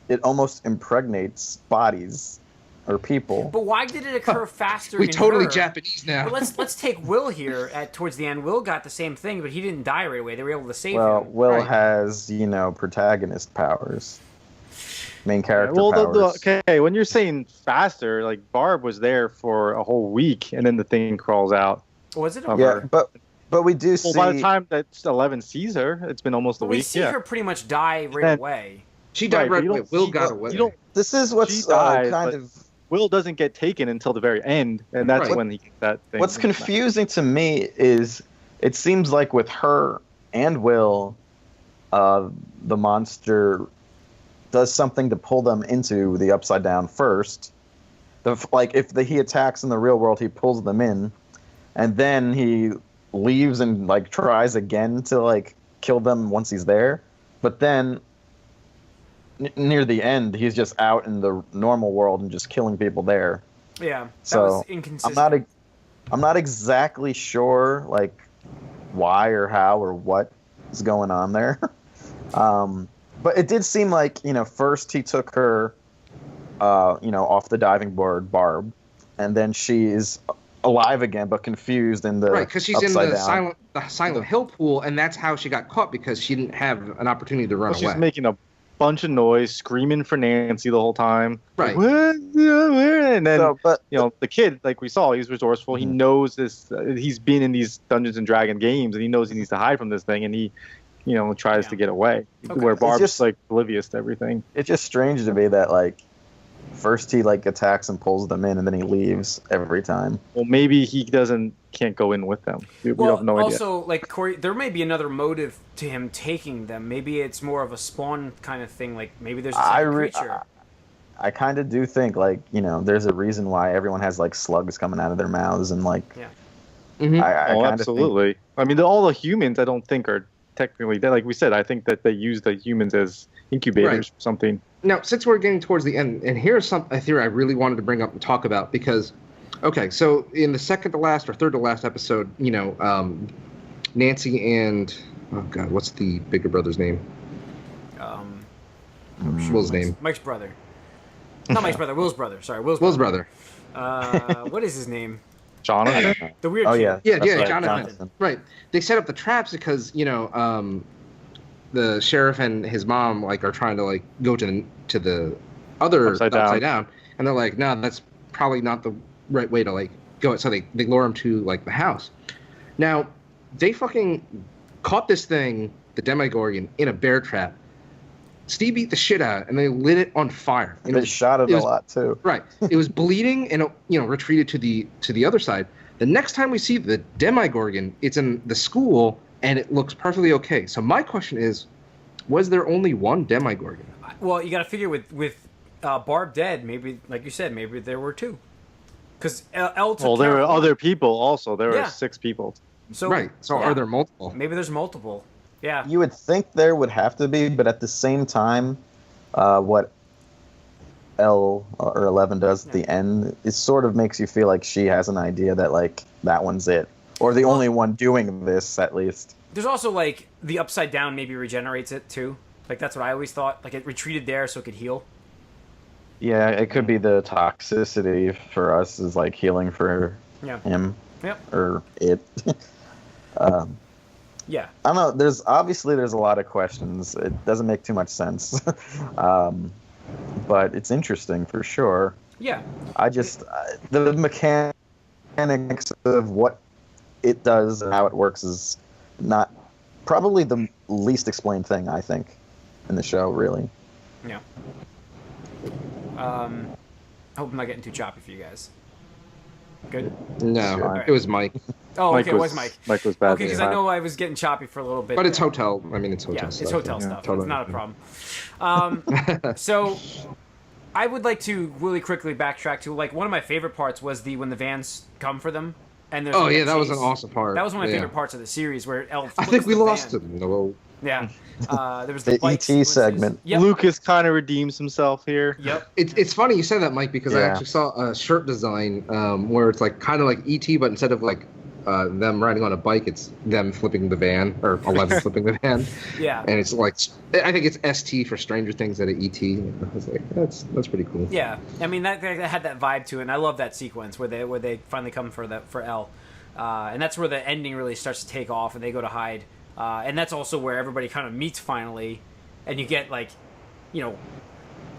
it almost impregnates bodies or people. But why did it occur faster? We in totally her? Japanese now. But let's take Will here. Towards the end, Will got the same thing, but he didn't die right away. They were able to save him. Will Right. has, protagonist powers. Main character Well, powers. okay, when you're saying faster, like Barb was there for a whole week, and then the thing crawls out. Was it? of Yeah, her. but we do see. Well, by the time that 11 sees her, it's been almost a We week. see Yeah. her pretty much die right Then- away. She died Right, right but you away. don't Will see- got away. You don't. This is what's She dies, kind but- of. Will doesn't get taken until the very end, and that's Right. when he gets that thing. What's confusing to me is it seems like with her and Will, the monster does something to pull them into the Upside Down first. If he attacks in the real world, he pulls them in, and then he leaves and tries again to kill them once he's there. But then near the end, he's just out in the normal world and just killing people there. Yeah, that So, was inconsistent. I'm not exactly sure why or how or what is going on there. But it did seem like, first he took her off the diving board, Barb, and then she is alive again but confused in the Right, because she's in Upside the Down. Silent Hill pool, and that's how she got caught because she didn't have an opportunity to run She's away. making a bunch of noise, screaming for Nancy the whole time. Right. And then So, but the kid, like we saw, he's resourceful. He knows this. He's been in these Dungeons and Dragon games, and he knows he needs to hide from this thing, and he, tries to get away. Okay. Where It's Barb's just- oblivious to everything. it's just strange to me that first he attacks and pulls them in, and then he leaves every time. Well, maybe he can't go in with them. We have no idea. also, Corey, there may be another motive to him taking them. Maybe it's more of a spawn kind of thing. Maybe there's a second creature. I kind of do think there's a reason why everyone has slugs coming out of their mouths and Mhm. I kind of absolutely. I mean, all the humans, I don't think are technically dead. Like we said, I think that they use the humans as incubators Right. or something. Now, since we're getting towards the end, and here's a theory I really wanted to bring up and talk about because, okay, so in the second to last or third to last episode, Nancy and oh god, what's the bigger brother's name? Will's name. Mike's brother. Not Mike's brother. Will's brother. Sorry, Will's brother. What is his name? Jonathan. The weird Oh kid. yeah, Yeah, that's yeah, right, Jonathan. Right. They set up the traps because the sheriff and his mom are trying to go to the other Upside down, and they're like, no, that's probably not the right way to go. So they lure him to the house. Now they fucking caught this thing, the Demogorgon, in a bear trap. Steve beat the shit out, and they lit it on fire. And They shot it it a was- lot too. Right. It was bleeding and retreated to the other side. The next time we see the Demogorgon, it's in the school and it looks perfectly okay. So my question is, was there only one Demogorgon? Well, you got to figure with Barb dead, maybe like you said, maybe there were two. Because L took Well, there care were of one. other people also. There Yeah. were 6 people. So Right. So yeah, are there multiple? Maybe there's multiple. Yeah. You would think there would have to be, but at the same time, what L or 11 does at the end, it sort of makes you feel like she has an idea that that one's it, or the only one doing this at least. There's also the upside down maybe regenerates it too. That's what I always thought. It retreated there so it could heal. Yeah, it could be the toxicity for us is healing for Yeah. him Yep. or it. Yeah. I don't know. There's a lot of questions. It doesn't make too much sense, but it's interesting for sure. Yeah. I just the mechanics of what it does and how it works is not probably the least explained thing I think in the show. Really. Yeah. I hope I'm not getting too choppy for you guys. Good. No, Sure. it was Mike. Oh, okay. It was Mike. Mike was bad. Okay, because I know I was getting choppy for a little bit. But it's there. hotel. I mean, it's hotel Yeah, stuff. it's hotel yeah, stuff. totally. It's not a problem. So, I would like to really quickly backtrack to one of my favorite parts was when the vans come for them. And there's Oh a yeah, that was an chase. awesome part. That was one of my Yeah. favorite parts of the series where Elf. I think we flips the lost van. him. No. Yeah. There was The bikes, ET which is- segment. Yep. Lucas kind of redeems himself here. Yep. It's funny you said that, Mike, because I Yeah. actually saw a shirt design where it's kind of like ET, but instead of them riding on a bike, it's them flipping the van, or 11 flipping the van. Yeah. And it's like, I think it's ST for Stranger Things at ET. I was like, that's pretty cool. Yeah, I mean that had that vibe to it, and I love that sequence where they finally come for Elle, and that's where the ending really starts to take off, and they go to hide, and that's also where everybody kind of meets finally, and you get like, you know,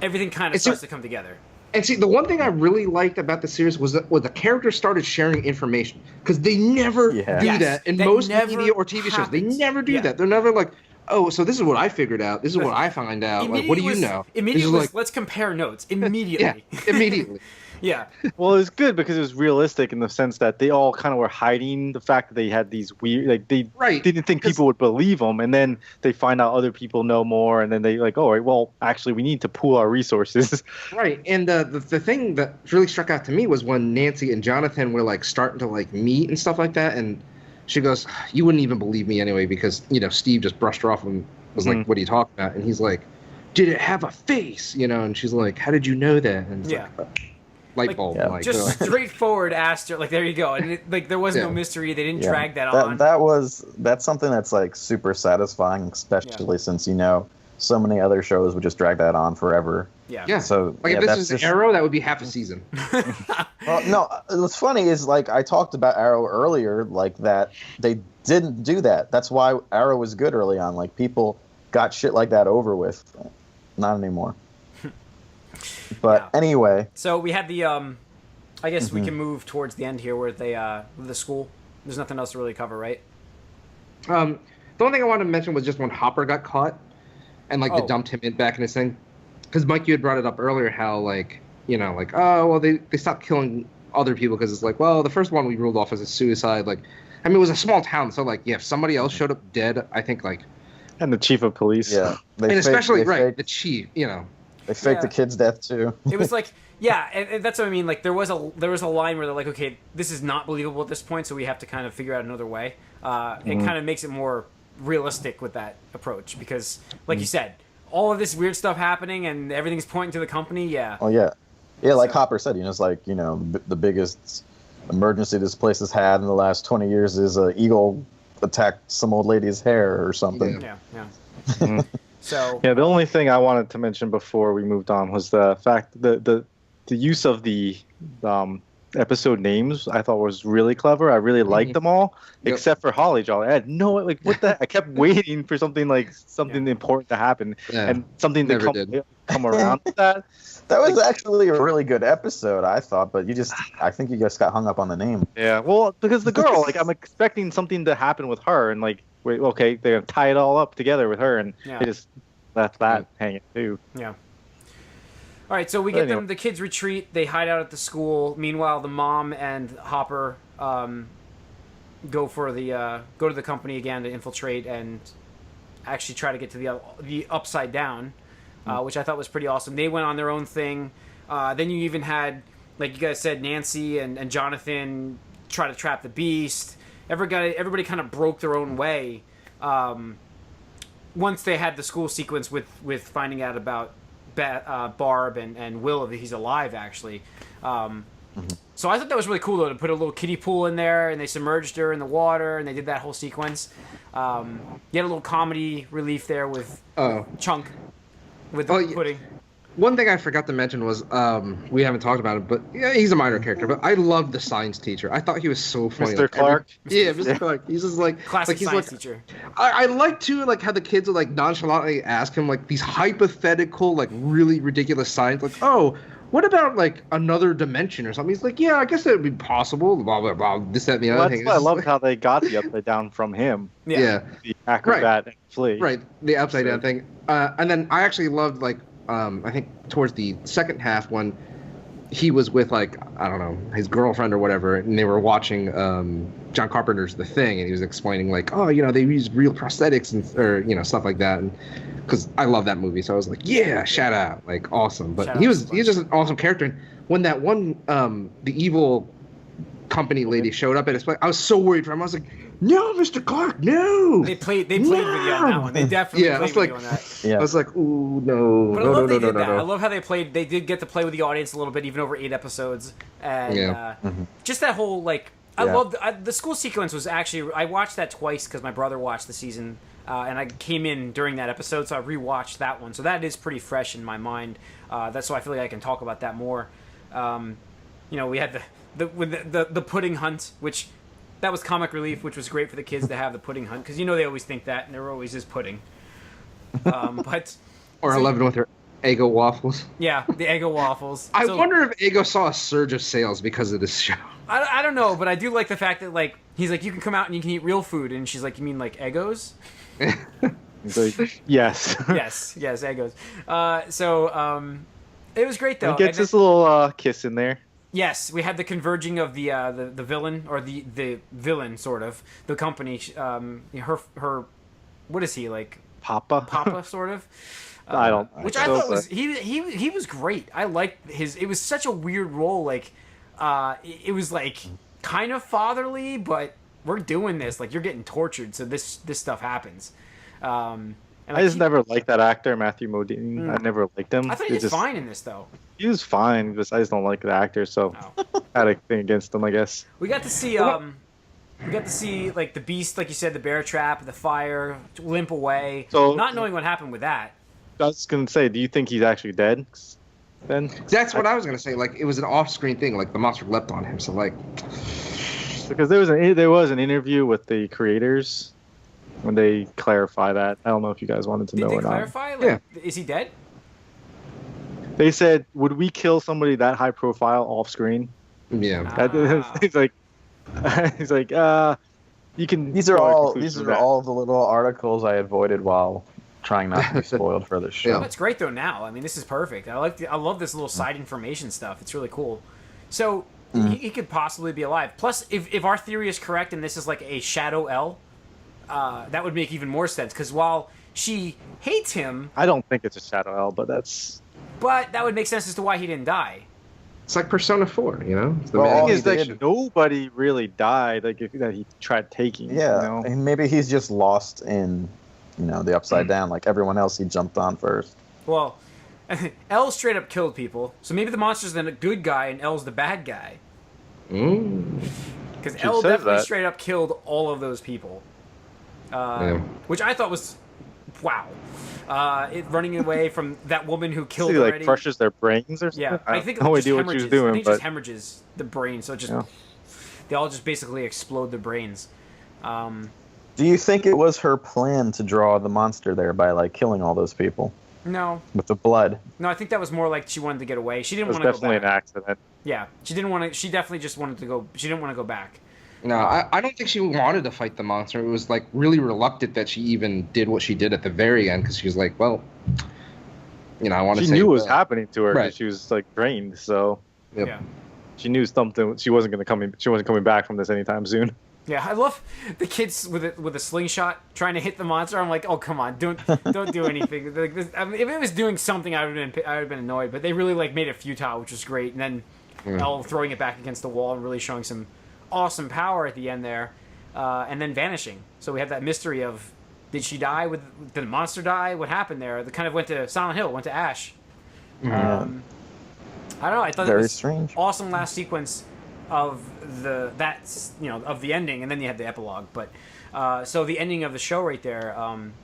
everything kind of starts to come together. And see, the one thing I really liked about the series was that when the characters started sharing information, because they never do that in most media or TV shows. They never do that. They're never like, oh, so this is what I figured out. This is what I find out. Like, what do you know? Immediately, like, let's compare notes. Immediately. Yeah, immediately. Yeah. Well, it was good because it was realistic in the sense that they all kind of were hiding the fact that they had these weird, like they didn't think people would believe them, and then they find out other people know more, and then they like, oh, right, well, actually, we need to pool our resources. Right, and the thing that really struck out to me was when Nancy and Jonathan were like starting to like meet and stuff like that, and she goes, "You wouldn't even believe me anyway because Steve just brushed her off and was like, what are you talking about?" And he's like, "Did it have a face?" And she's like, "How did you know that?" And it's light bulb. Just straightforward asked her, like, there you go. And there was no mystery. They didn't drag that on. That's something that's like super satisfying, especially since so many other shows would just drag that on forever. Yeah. So like if this was Arrow, that would be half a season. Well, no, what's funny is like I talked about Arrow earlier, like that they didn't do that. That's why Arrow was good early on. Like people got shit like that over with. Not anymore. But anyway. So we had the I guess we can move towards the end here where they the school. There's nothing else to really cover, right? The only thing I wanted to mention was just when Hopper got caught and they dumped him back in his thing. Because Mike, you had brought it up earlier how oh well they stopped killing other people because it's like, well, the first one we ruled off as a suicide. Like, I mean, it was a small town, so like if somebody else showed up dead, I think like. And the chief of police. Yeah. The chief, They faked the kid's death too. It was like, and that's what I mean. Like there was a line where they're like, okay, this is not believable at this point, so we have to kind of figure out another way. It kind of makes it more realistic with that approach because, like you said, all of this weird stuff happening and everything's pointing to the company. Yeah. Oh yeah, like Hopper said, it's like the biggest emergency this place has had in the last 20 years is an eagle attacked some old lady's hair or something. Yeah. So the only thing I wanted to mention before we moved on was the fact that the use of the episode names I thought was really clever. I really liked them all, except for Holly Jolly. I had what the I kept waiting for something important to happen and something to come around with that. That was actually a really good episode, I thought, but I think you just got hung up on the name. Yeah, well, because the girl, I'm expecting something to happen with her, and wait, okay, they're gonna tie it all up together with her, and they just left that hanging too. Yeah. All right, so we get them. The kids retreat. They hide out at the school. Meanwhile, the mom and Hopper go to the company again to infiltrate and actually try to get to the Upside Down, which I thought was pretty awesome. They went on their own thing. Then you even had, like you guys said, Nancy and Jonathan try to trap the Beast. Everybody kind of broke their own way once they had the school sequence with finding out about Barb and Will, that he's alive, actually. So I thought that was really cool, though, to put a little kiddie pool in there, and they submerged her in the water, and they did that whole sequence. You had a little comedy relief there with Chunk, with the pudding. One thing I forgot to mention was, we haven't talked about it, but he's a minor character, but I love the science teacher. I thought he was so funny. Mr. Clark? Mr. Clark. He's just classic he's science teacher. I like, too, how the kids would, nonchalantly ask him, these hypothetical, really ridiculous science. Oh, what about, another dimension or something? He's like, yeah, I guess that would be possible, blah, blah, blah, this, that, and the other thing. I loved how they got the Upside Down from him. Yeah. The acrobat and flea. Right, the Upside Down thing. And then I actually loved, I think towards the second half when he was with I don't know, his girlfriend or whatever, and they were watching John Carpenter's The Thing, and he was explaining they use real prosthetics or stuff like that, and because I love that movie, so I was like, yeah, shout out, awesome. But he's just an awesome character. And when that one the evil company lady showed up at his place, I was so worried for him. I was like, no, Mr. Clark, no. They played with you on that one. They definitely played with you on that. Yeah. I was like, ooh, no. But I love they did that. I love how they played. They did get to play with the audience a little bit, even over 8 episodes. And just that whole, I Yeah. loved the school sequence. Was actually I watched that twice because my brother watched the season, and I came in during that episode, so I rewatched that one. So that is pretty fresh in my mind. That's why I feel like I can talk about that more. We had the pudding hunt, which that was comic relief, which was great for the kids to have the pudding hunt because they always think that, and there always is pudding. But Or 11 with her Eggo waffles. yeah, the Eggo waffles. I So- wonder if Eggo saw a surge of sales because of this show. I don't know, but I do like the fact that like he's like you can come out and you can eat real food, and she's like, you mean like Eggos? He's like, yes. yes, Eggos. It was great though. He gets And this little kiss in there. yes, we had the converging of the villain or the villain sort of the company. Her what is he like? Papa. Sort of. I don't. Which I thought was he was great. I liked his. It was such a weird role. Like, it was like kind of fatherly, but we're doing this. Like, you're getting tortured, so this stuff happens. And I just never liked that actor, Matthew Modine. I never liked him. I thought he did fine in this though. He was fine, but I just don't like the actor, so I had a thing against him, I guess. We got to see like the beast, like you said, the bear trap, the fire, limp away. So- not knowing what happened with that. I was gonna say, do you think he's actually dead? Then That's what I was gonna say. Like it was an off-screen thing. Like the monster leapt on him. So like, because there was an interview with the creators when they clarify that. I don't know if you guys wanted to Did know they or not. clarify? Like, is he dead? They said, "Would we kill somebody that high profile off screen?" yeah. He's like, you can. These are draw a all conclusion these from are that." all the little articles I avoided while trying not to be spoiled for the show. Yeah. That's great though. Now, I mean, this is perfect. I love this little side information stuff. It's really cool. So he could possibly be alive. Plus, if our theory is correct and this is like a shadow L, that would make even more sense. Because while she hates him, I don't think it's a shadow L, but that would make sense as to why he didn't die. It's like Persona 4, you know? It's the Well, man- all the he thing is that did- nobody really died. Like that he tried taking. Yeah, You know? and maybe he's just lost in, the upside down. Like everyone else, he jumped on first. Well, L straight up killed people. So maybe the monster's the good guy and L's the bad guy. Because She L says definitely that. straight up killed all of those people. Yeah. Which I thought was, wow. Running away from that woman who killed He like already. crushes their brains or something. Yeah, I I think have no it just idea what she was hemorrhages. I doing, think it but just hemorrhages the brain, so it just Yeah. they all just basically explode their brains. Do you think it was her plan to draw the monster there by like killing all those people No, with the blood? I think that was more like she wanted to get away. She it didn't was want to go definitely back. an accident. Yeah, she didn't want to. She definitely just wanted to go. She didn't want to go back. No, I don't think she wanted to fight the monster. It was like really reluctant that she even did what she did at the very end because she was like, well, I want to She say knew what was well. happening to her. 'cause Right. She was like drained, so Yep. Yeah. she knew something. She wasn't going to come in. She wasn't coming back from this anytime soon. Yeah, I love the kids with a slingshot trying to hit the monster. I'm like, oh come on, don't do anything. Like this, I mean, if it was doing something, I would have been annoyed. But they really like made it futile, which was great. And then Elle throwing it back against the wall and really showing some awesome power at the end there, and then vanishing. So we had that mystery of did she die? Did the monster die? What happened there? That kind of went to Silent Hill, went to Ash. I don't know. I thought it Very was strange. awesome last sequence of of the ending, and then you had the epilogue. But so the ending of the show right there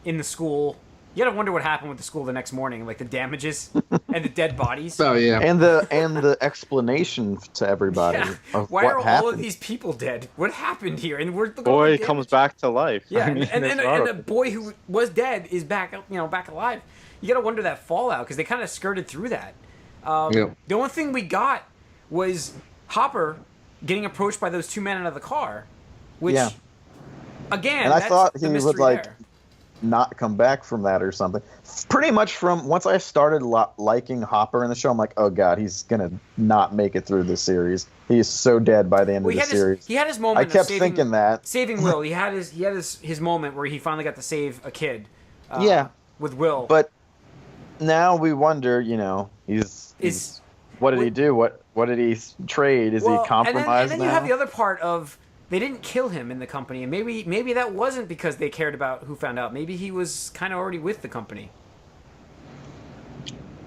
in the school, you gotta wonder what happened with the school the next morning, like the damages and the dead bodies. Oh yeah. And the explanation to everybody Yeah. of Why what are happened. all of these people dead? What happened here? And we're Boy comes back to life. Yeah, I mean, and that's the horrible. boy who was dead is back, back alive. You gotta wonder that fallout because they kind of skirted through that. Yeah. The only thing we got was Hopper getting approached by those two men out of the car, which, Yeah. again, And I that's thought the he would, mystery like, there. not come back from that or something. Pretty much from once I started liking Hopper in the show, I'm like, oh god, he's gonna not make it through this series. He's so dead by the end Well, of the series. he had his moment. I of kept saving, thinking that. saving Will. He had his moment where he finally got to save a kid. Yeah. with Will. But now we wonder, Is- what did he do? What did he trade? Is Well, he compromised and then now? you have the other part of they didn't kill him in the company, and maybe that wasn't because they cared about who found out. Maybe he was kind of already with the company.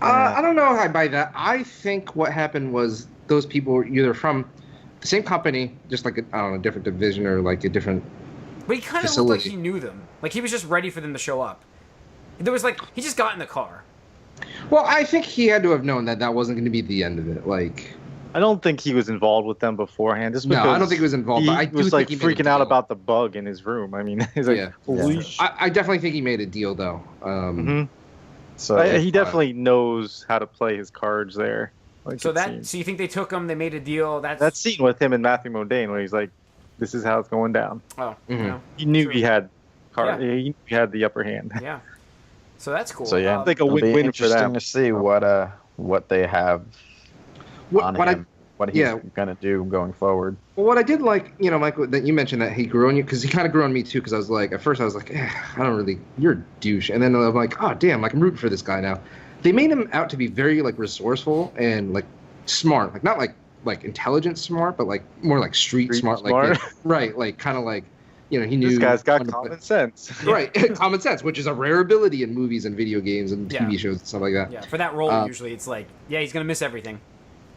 I don't know if I buy that. I think what happened was those people were either from the same company, just like I don't know, a different division or like a different. But he kind of looked like he knew them. Like he was just ready for them to show up. There was like he just got in the car. Well, I think he had to have known that that wasn't going to be the end of it. Like, I don't think he was involved with them beforehand. Just because no, I don't think he was involved. But I do was think like he made a freaking out deal. about the bug in his room. I mean, he's like, Yeah. holy sh-. I definitely think he made a deal though. So He definitely knows how to play his cards there. Like So it seems. so you think they took him? They made a deal. That scene with him and Matthew Modine, where he's like, "This is how it's going down." Oh, Mhm. no. He knew True. he had Yeah. he knew he had the upper hand. Yeah. So that's cool. So yeah, I think a it'll be win-win for interesting them. to see what they have on him, what he's gonna do going forward. Well, what I did like, Michael, that you mentioned that he grew on you, because he kind of grew on me too. Because I was like, at first I was like, I don't really, you're a douche, and then I'm like, oh damn, like I'm rooting for this guy now. They made him out to be very like resourceful and like smart, like not like intelligent smart, but like more like street smart, like right, like kind of like he knew This guy's got common sense. right, common sense, which is a rare ability in movies and video games and TV shows and stuff like that. Yeah, for that role, usually it's like, he's gonna miss everything.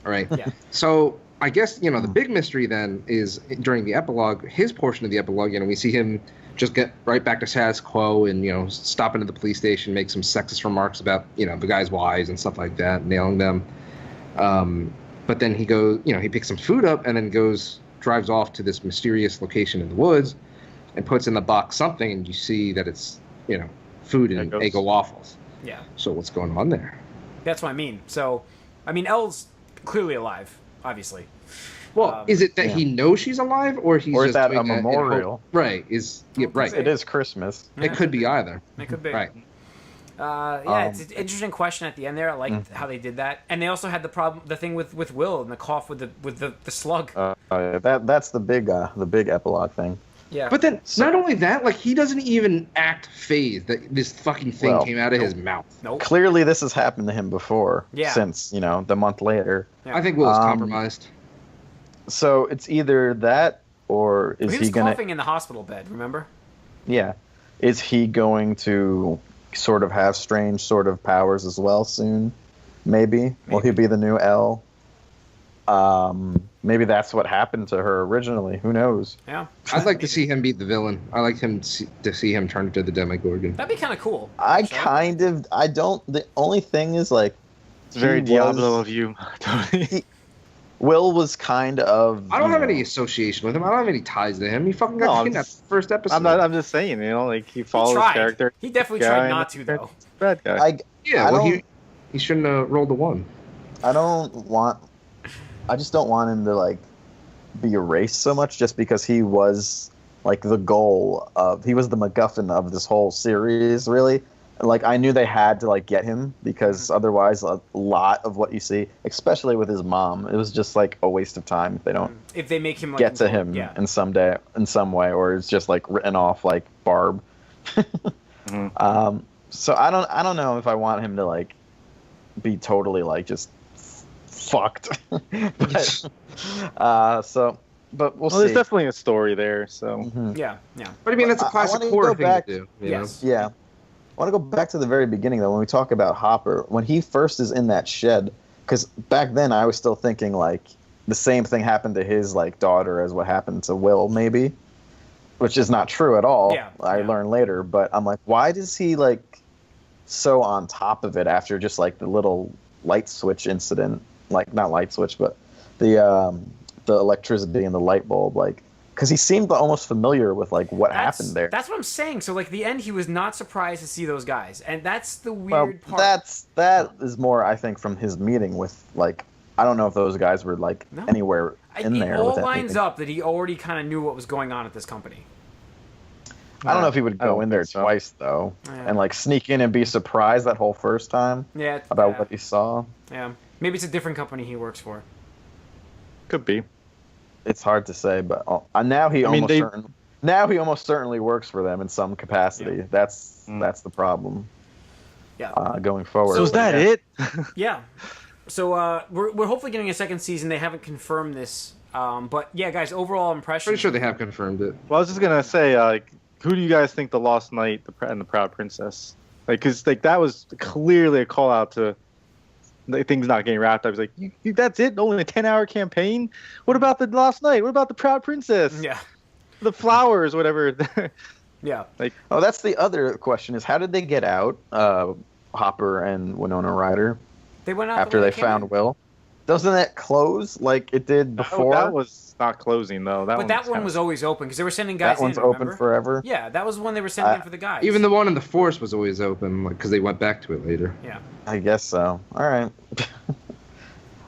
All right. Yeah. So I guess the big mystery then is during the epilogue, his portion of the epilogue. We see him just get right back to status quo and stop into the police station, make some sexist remarks about the guy's wives and stuff like that, nailing them. But then he goes, he picks some food up and then drives off to this mysterious location in the woods, and puts in the box something, and you see that it's food and Eggo waffles. Yeah. So what's going on there? That's what I mean. So, I mean, Elle's clearly alive, obviously. Well, is it that he knows she's alive, or he's or just is that doing a memorial? Right. Right. It is Christmas. It could be either. It could be. Right. It's an interesting question at the end there. I liked how they did that, and they also had the thing with Will and the cough with the slug. That's the big epilogue thing. Yeah. But then, not only that, like he doesn't even act phased that this fucking thing came out of his mouth. Nope. Clearly, this has happened to him before. Yeah. Since the month later. Yeah. I think Will is compromised. So it's either that, or is he was he gonna? coughing in the hospital bed. Remember? Yeah. Is he going to sort of have strange sort of powers as well soon? Maybe. Will he be the new L? Maybe that's what happened to her originally. Who knows? Yeah. I'd like to see him beat the villain. I like him to see him turn into the Demogorgon. That'd be kind of cool. I don't. The only thing is like, It's very Diablo of you. Will was kind of. I don't have any association with him. I don't have any ties to him. He fucking got kidnapped first episode. I'm just saying, like he follows his character. He definitely tried not to, though. Bad guy. He shouldn't have rolled the one. I just don't want him to like be erased so much, just because he was like the goal of. He was the MacGuffin of this whole series, really. Like I knew they had to like get him, because otherwise a lot of what you see, especially with his mom, it was just like a waste of time if they make him like, get to him in some way, or it's just like written off like Barb. So I don't know if I want him to like be totally like just fucked. But we'll see. There's definitely a story there, so yeah. But I mean, that's a classic horror thing to do. Yes. Yeah. I want to go back to the very beginning, though, when we talk about Hopper. When he first is in that shed, because back then I was still thinking, like, the same thing happened to his, like, daughter as what happened to Will, maybe. Which is not true at all. Yeah, I learned later. But I'm like, why does he, like, so on top of it after just, like, the little light switch incident? Like, not light switch, but the electricity and the light bulb, like... Because he seemed almost familiar with like what happened there. That's what I'm saying. So like the end, he was not surprised to see those guys, and that's the weird part. That is more, I think, from his meeting with like, I don't know if those guys were like anywhere in there. It all with lines anything. up that he already kind of knew what was going on at this company. I don't know if he would go in there twice though, and like sneak in and be surprised that whole first time. Yeah. About what he saw. Yeah, maybe it's a different company he works for. Could be. It's hard to say, but now he almost certainly works for them in some capacity. Yeah. That's the problem. Yeah. Going forward. So is that it? Yeah. So we're hopefully getting a second season. They haven't confirmed this, but yeah, guys. Overall impression. Pretty sure they have confirmed it. Well, I was just gonna say, who do you guys think the Lost Knight and the Proud Princess? Like, because like that was clearly a call out to things not getting wrapped up. I was like, that's it? Only a 10-hour campaign? What about the last night? What about the Proud Princess? Yeah. The flowers, whatever. Yeah. Oh, that's the other question: is how did they get out? Hopper and Winona Ryder They went out after the way they came found in. Will. Doesn't that close like it did before? That was not closing though. But that one was always open because they were sending guys that one's in. open Remember? forever. Yeah, that was the one they were sending in for the guys. Even the one in the Force was always open, like because they went back to it later. Yeah. I guess so. All right.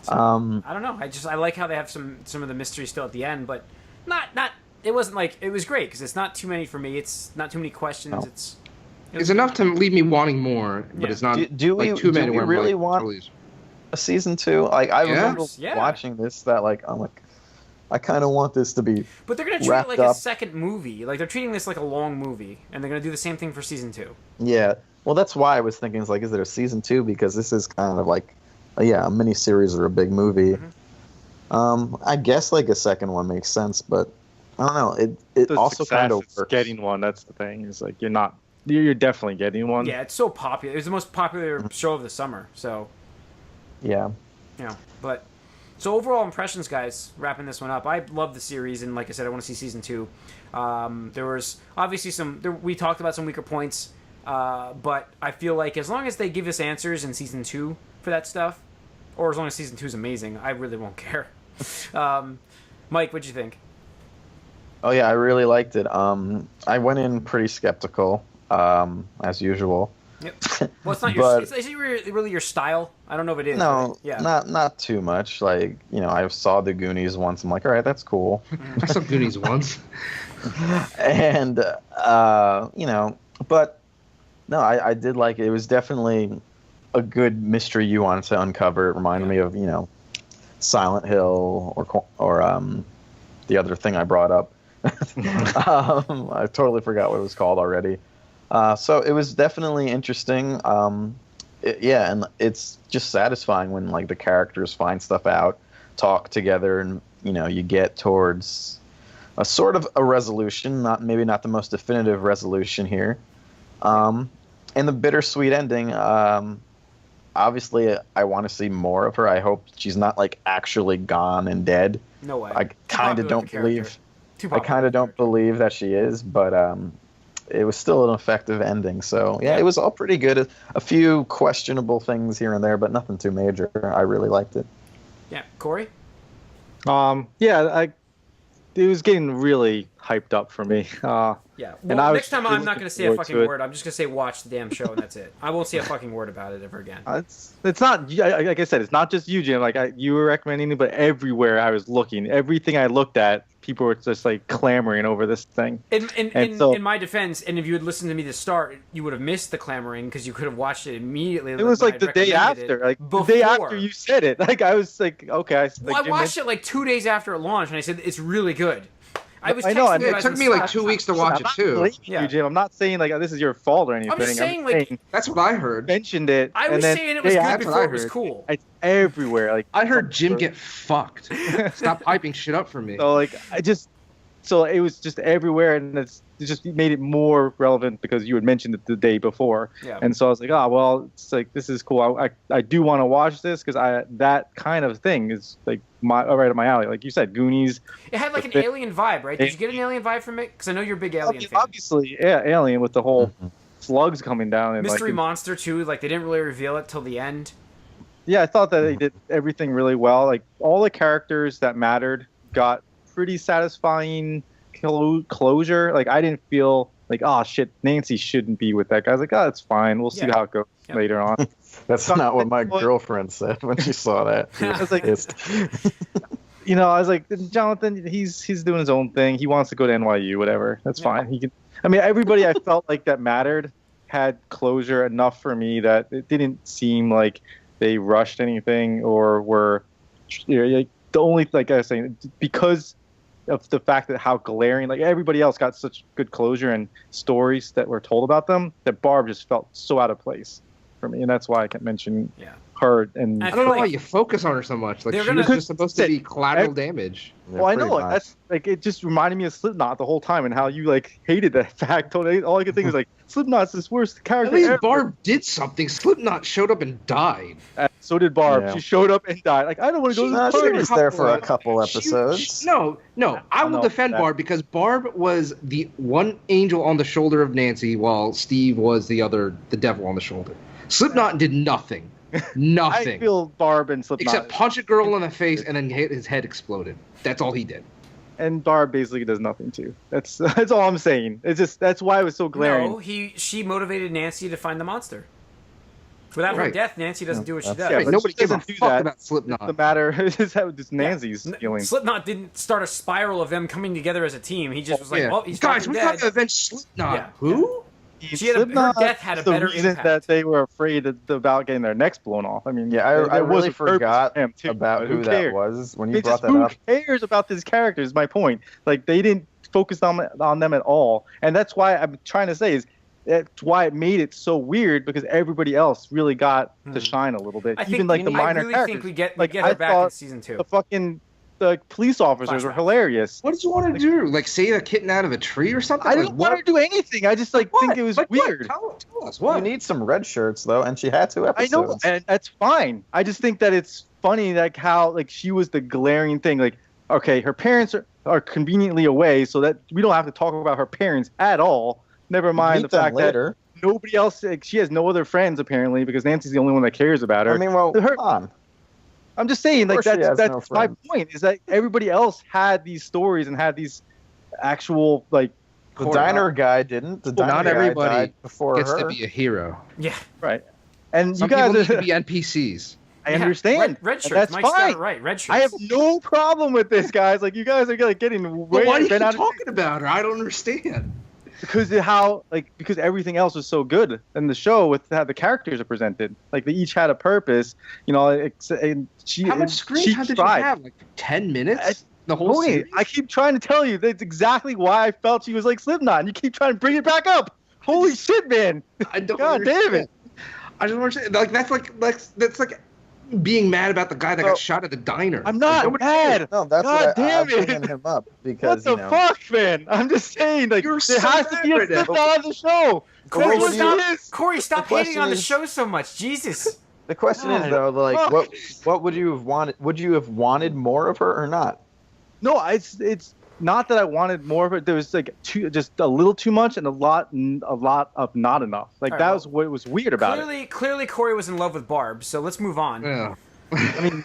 So, I don't know. I like how they have some of the mystery still at the end, but not. It wasn't like it was great because it's not too many for me. It's not too many questions. No. It's enough to leave me wanting more, but Yeah. it's not Do like we too many. do we where I'm really like, want totally- a season 2? Like I remember Yeah. watching this that like I'm like I kind of want this to be. But they're gonna treat it wrapped like a up. second movie. Like they're treating this like a long movie, and they're gonna do the same thing for season 2. Yeah. Well, that's why I was thinking, is it a season 2? Because this is kind of like, a mini series or a big movie. Mm-hmm. I guess like a second one makes sense, but I don't know. It The also kind of success, works. getting one. That's the thing. Is like you're definitely getting one. Yeah, it's so popular. It was the most popular Mm-hmm. show of the summer. So, Yeah. but so overall impressions, guys. Wrapping this one up, I love the series, and like I said, I want to see season 2. There was obviously we talked about some weaker points, but I feel like as long as they give us answers in season 2 for that stuff, or as long as season 2 is amazing, I really won't care. Mike, what'd you think? Oh yeah, I really liked it. I went in pretty skeptical, as usual. Yep. Well, it's not your. But- Is it really your style? I don't know if it is. No, but yeah. not too much. Like I saw the Goonies once. I'm like, all right, that's cool. I saw Goonies once. And but no, I did like it. It was definitely a good mystery you wanted to uncover. It reminded me of Silent Hill or the other thing I brought up. I totally forgot what it was called already. So it was definitely interesting. And it's just satisfying when like the characters find stuff out, talk together, and you get towards a sort of a resolution. Maybe not the most definitive resolution here. And the bittersweet ending. Obviously, I want to see more of her. I hope she's not like actually gone and dead. No way. I kind of don't believe. I kind of don't believe that she is, but it was still an effective ending. So yeah, it was all pretty good. A few questionable things here and there, but nothing too major. I really liked it. Yeah, Corey. It was getting really hyped up for me. Yeah. And Well, I was next time really I'm not going to looking say a forward fucking to it. word. I'm just going to say watch the damn show and that's it. I won't say a fucking word about it ever again. It's not like I said. It's not just you, Jim. Like you were recommending it, but everywhere I was looking, everything I looked at, people were just like clamoring over this thing. In my defense, and if you had listened to me to start, you would have missed the clamoring because you could have watched it immediately. It was like the day after, the day after you said it. Like I was like, okay. I watched it like 2 days after it launched, and I said it's really good. I was. I know, texting you It guys took on me like Slack. 2 weeks to watch it too. Blaming Yeah. you, Jim. I'm not saying like this is your fault or anything. I'm just saying, like, That's what I heard. mentioned it. I and was then saying it was day good after, before I it was heard. cool. It's everywhere. Like I heard Jim get fucked. Stop hyping shit up for me. So like so it was just everywhere, and it just made it more relevant because you had mentioned it the day before. Yeah. And so I was like, well, it's like this is cool. I do want to watch this because that kind of thing is like right up my alley. Like you said, Goonies. It had like an alien vibe, right? Did you get an alien vibe from it? Because I know you're a big alien fan. Obviously, yeah, Alien with the whole slugs coming down and Mystery like, Monster too. Like they didn't really reveal it till the end. Yeah, I thought that they did everything really well. Like all the characters that mattered got pretty satisfying closure. Like I didn't feel like, oh shit, Nancy shouldn't be with that guy. I was like, oh, it's fine. We'll see Yeah. how it goes Yep. later on. That's not what my girlfriend said when she saw that. She I was was like- pissed. I was like, Jonathan, he's doing his own thing. He wants to go to NYU, whatever. That's Yeah. fine. He can. I mean, everybody I felt like that mattered had closure enough for me that it didn't seem like they rushed anything or were like the only, like I was saying, because of the fact that how glaring, like everybody else got such good closure and stories that were told about them, that Barb just felt so out of place for me, and that's why I kept mentioning Yeah. her. And I I don't know like- why you focus on her so much. Like They're she gonna- was just supposed to be collateral damage. Yeah, well, I pretty know much. that's like it just reminded me of Slipknot the whole time and how you like hated that fact. All I could think was like, Slipknot's this worst At character least ever. Barb did something. Slipknot showed up and died. So did Barb. Yeah. She showed up and died. Like, I don't want to go to No, this she party. was there for a couple She- episodes. no, I will No, defend that- Barb because Barb was the one angel on the shoulder of Nancy, while Steve was the devil on the shoulder. Slipknot did nothing. Nothing. I feel Barb and Slipknot. Except punch a girl in the face and then his head exploded. That's all he did. And Barb basically does nothing too. That's all I'm saying. It's just that's why it was so glaring. No, she motivated Nancy to find the monster. Without her Right. death, Nancy doesn't do what she does. Yeah, Right, but nobody she gives a doesn't do fuck that. about Slipknot. The matter is how just Nancy's Yeah. feelings. Slipknot didn't start a spiral of them coming together as a team. He just was like, Yeah. "Oh, he's Guys, fucking we dead." got to avenge Slipknot. Yeah. Who? She had her Slipknot death had a is the better reason impact. that they were afraid about getting their necks blown off. I mean, Yeah, there I was really a purpose forgot for him, too, about but who that cares? was when you It's brought just, that up. who cares about this character is my point. Like, they didn't focus on them at all. And that's why I'm trying to say is that's why it made it so weird, because everybody else really got to shine a little bit. I think Even like the I minor really characters. think we get Like, her I back in thought season 2. The fucking police officers were Flashbacks. hilarious. What did you want to do? Like save a kitten out of a tree or something? I Like, didn't want to do anything. I just think it was Like, what? weird. Tell us You what. need some red shirts though, and she had 2 I episodes. know, and that's fine. I just think that it's funny, like how like she was the glaring thing. Like, okay, her parents are conveniently away, so that we don't have to talk about her parents at all. Never mind Meet the them fact later. that nobody else. Like, she has no other friends apparently, because Nancy's the only one that cares about her. I mean, well, Her- come on. I'm just saying, like course she has that's no my friends. point. Is that everybody else had these stories and had these actual like. The diner guy didn't. The Well, diner not guy everybody died before Gets her. to be a hero. Yeah, Right. And Some you guys, people need to be NPCs. I Yeah. understand. Red and shirts. that's Mike's got fine. it right. Red shirts. I have no problem with this, guys. Like, you guys are like getting But way why do you bent keep out of talking about her? I don't understand. because because everything else was so good in the show with how the characters are presented. Like, they each had a purpose. You know, and she. How much and screen she time did tried. you have? Like 10 minutes? I- The whole Tony, series? I keep trying to tell you that's exactly why I felt she was like Slipknot, and you keep trying to bring it back up. Holy shit, man! I don't God damn understand. it. I don't understand. Like that's like being mad about the guy that Well, got shot at the diner. I'm not Nobody mad. cares. No, that's God what I'm damn it. bringing him up What because the you know. fuck, man? I'm just saying, like, You're there so has to be a mad right now. Slipknot on the show. Corey, That's what stop, it is. Corey, stop The hating on the question show so much. Jesus. The question is God, though, like, fuck. what would you have wanted? Would you have wanted more of her or not? No, it's not that I wanted more of it. There was like just a little too much and a lot of not enough. Like, All right, that well, was what was weird about it. Clearly, Corey was in love with Barb. So let's move on. Yeah. I mean,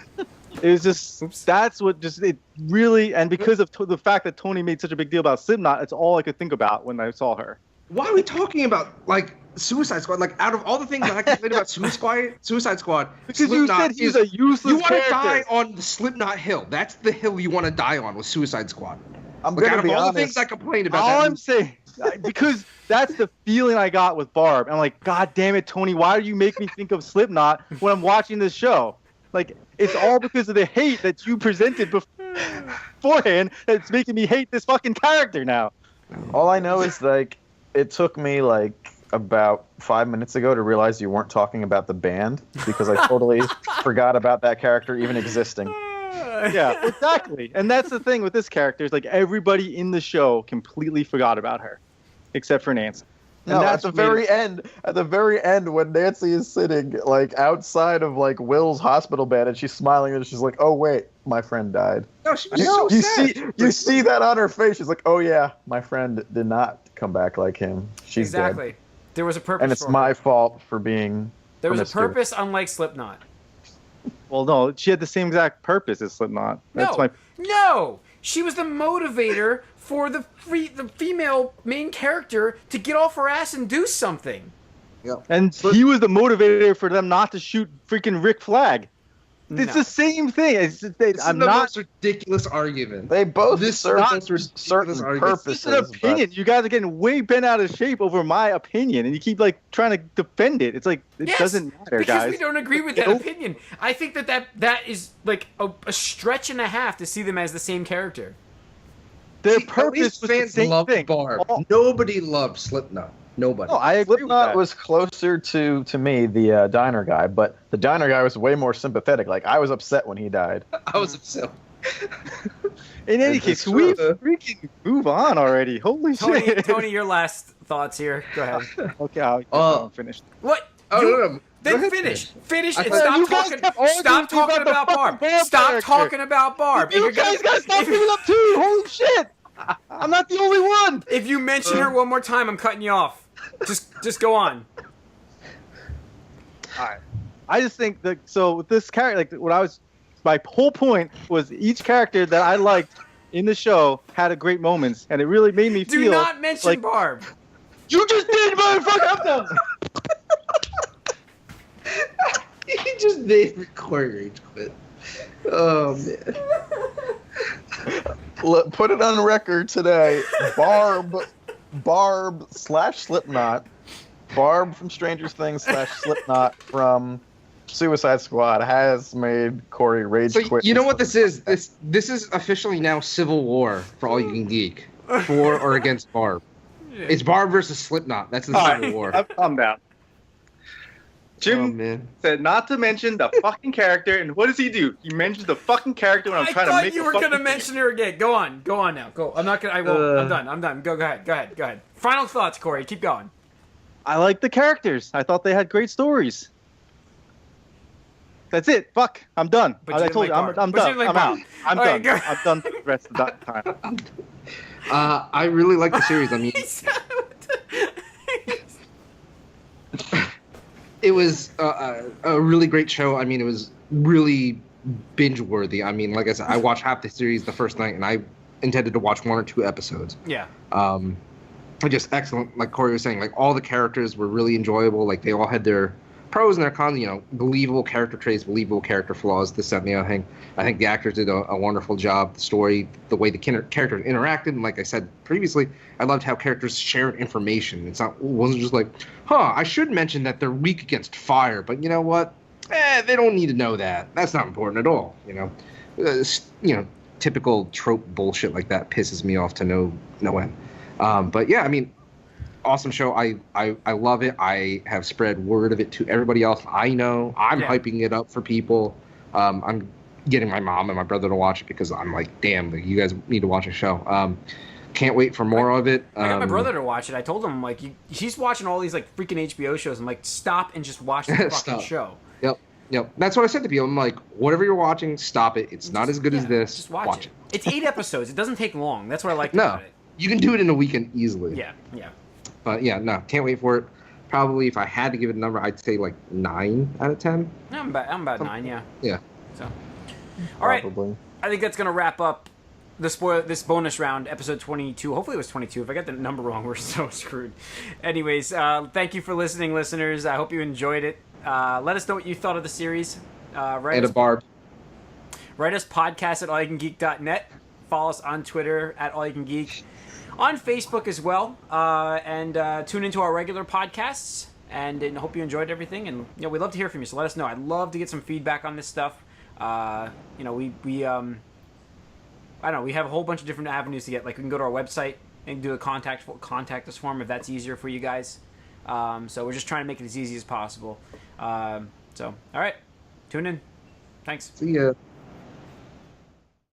it was just that's what just it really, and because of the fact that Tony made such a big deal about Slipknot, it's all I could think about when I saw her. Why are we talking about like Suicide Squad? Like out of all the things that I complained about Suicide Squad, Because Slipknot you said he was is- a useless You want to character. die on the Slipknot hill. That's the hill you want to die on with Suicide Squad. I'm Like, gonna out of be all honest. the things I complained about, All that I'm saying, because that's the feeling I got with Barb. I'm like, God damn it, Tony, why do you make me think of Slipknot when I'm watching this show? Like, it's all because of the hate that you presented beforehand that's making me hate this fucking character now. All I know is like it took me like about 5 minutes ago to realize you weren't talking about the band because I totally forgot about that character even existing. Yeah, exactly. And that's the thing with this character is like everybody in the show completely forgot about her, except for Nancy. And No, that's at the what made very it- end, when Nancy is sitting like outside of like Will's hospital bed and she's smiling and she's like, "Oh wait, my friend died." No, she was You, so you sad. see, you see that on her face. She's like, "Oh yeah, my friend did not come back like him. She's Exactly. dead, There was a purpose. and it's for my her. fault for being." There was a promiscuous." purpose, unlike Slipknot. Well, no, she had the same exact purpose as Slipknot. That's No, my no. She was the motivator for the female main character to get off her ass and do something. And he was the motivator for them not to shoot freaking Rick Flag. It's No. the same thing. This I'm is the not. most ridiculous argument. They both This serve not certain ridiculous argument. purposes. It's an opinion. but- You guys are getting way bent out of shape over my opinion, and you keep like trying to defend it. It's like it Yes, doesn't matter, because guys. we don't agree with that Nope. opinion. I think that is like a stretch and a half to see them as the same character. Their See, at purpose least was the fans same loved thing. Barb. Oh, Nobody loved Slipknot. Nobody. no, I agree with Slipknot that. was closer to me, the diner guy, but the diner guy was way more sympathetic. Like I was upset when he died. I was upset. In any case, can we freaking move on already? Holy shit. Tony, your last thoughts here. Go ahead. Okay, I'm finished. What? Oh, no. Then finish. Finish and thought stop talking about Barb. Stop talking about Barb. You guys gotta stop bringing up too. Holy shit! I'm not the only one. If you mention her one more time, I'm cutting you off. Just go on. All right. I just think that with this character, my whole point was each character that I liked in the show had a great moments, and it really made me feel. Do not mention Barb. You just did, motherfucker. I'm done. He just made Corey rage quit. Oh man. Put it on record today. Barb / Slipknot. Barb from Stranger Things / Slipknot from Suicide Squad has made Corey rage quit. You know what this is? This is officially now Civil War for All You Can Geek. For or against Barb. Yeah. It's Barb versus Slipknot. That's the Civil War. I'm down. Jim said not to mention the fucking character, and what does he do? He mentions the fucking character when I'm trying to make. I thought you were gonna mention her again. Go on now. Go. I'm not gonna. I won't. I'm done. Go ahead. Final thoughts, Corey. Keep going. I like the characters. I thought they had great stories. That's it. Fuck. I'm done. I told you. I'm done. I'm out. I'm done. I'm done for the rest of the time. I really like the series. I mean. It was a really great show. I mean, it was really binge-worthy. I mean, like I said, I watched half the series the first night, and I intended to watch 1 or 2 episodes. Yeah. Just excellent. Like Corey was saying, like all the characters were really enjoyable. Like they all had their pros and their cons. You know, believable character traits, believable character flaws. This, that, and the other thing. I think the actors did a wonderful job. The story, the way the characters interacted, and like I said previously, I loved how characters shared information. It wasn't just like, I should mention that they're weak against fire, but you know what? They don't need to know that. That's not important at all. You know, typical trope bullshit like that pisses me off to no end. But yeah, I mean, awesome show. I love it. I have spread word of it to everybody else I know. I'm hyping it up for people. I'm getting my mom and my brother to watch it because I'm like, damn, you guys need to watch a show. Can't wait for more of it. I got my brother to watch it. I told him, like, he's watching all these, like, freaking HBO shows. I'm like, stop and just watch the fucking show. Yep. That's what I said to people. I'm like, whatever you're watching, stop it. It's not as good as this. Just watch it. It's 8 episodes. It doesn't take long. That's what I like about it. You can do it in a weekend easily. Yeah. But yeah, no, can't wait for it. Probably if I had to give it a number, I'd say like 9 out of 10. I'm about 9, yeah. Yeah. So, all right. I think that's gonna wrap up this bonus round, episode 22. Hopefully it was 22. If I got the number wrong, we're so screwed. Anyways, thank you for listening, listeners. I hope you enjoyed it. Let us know what you thought of the series. And a Barb. Write us podcast at allyoucangeek.net. Follow us on Twitter at allyoucangeek. On Facebook as well. And tune into our regular podcasts. And hope you enjoyed everything. And we'd love to hear from you. So let us know. I'd love to get some feedback on this stuff. We I don't know, we have a whole bunch of different avenues to get. Like, we can go to our website and do a contact us form if that's easier for you guys. So we're just trying to make it as easy as possible. All right, tune in. Thanks. See ya.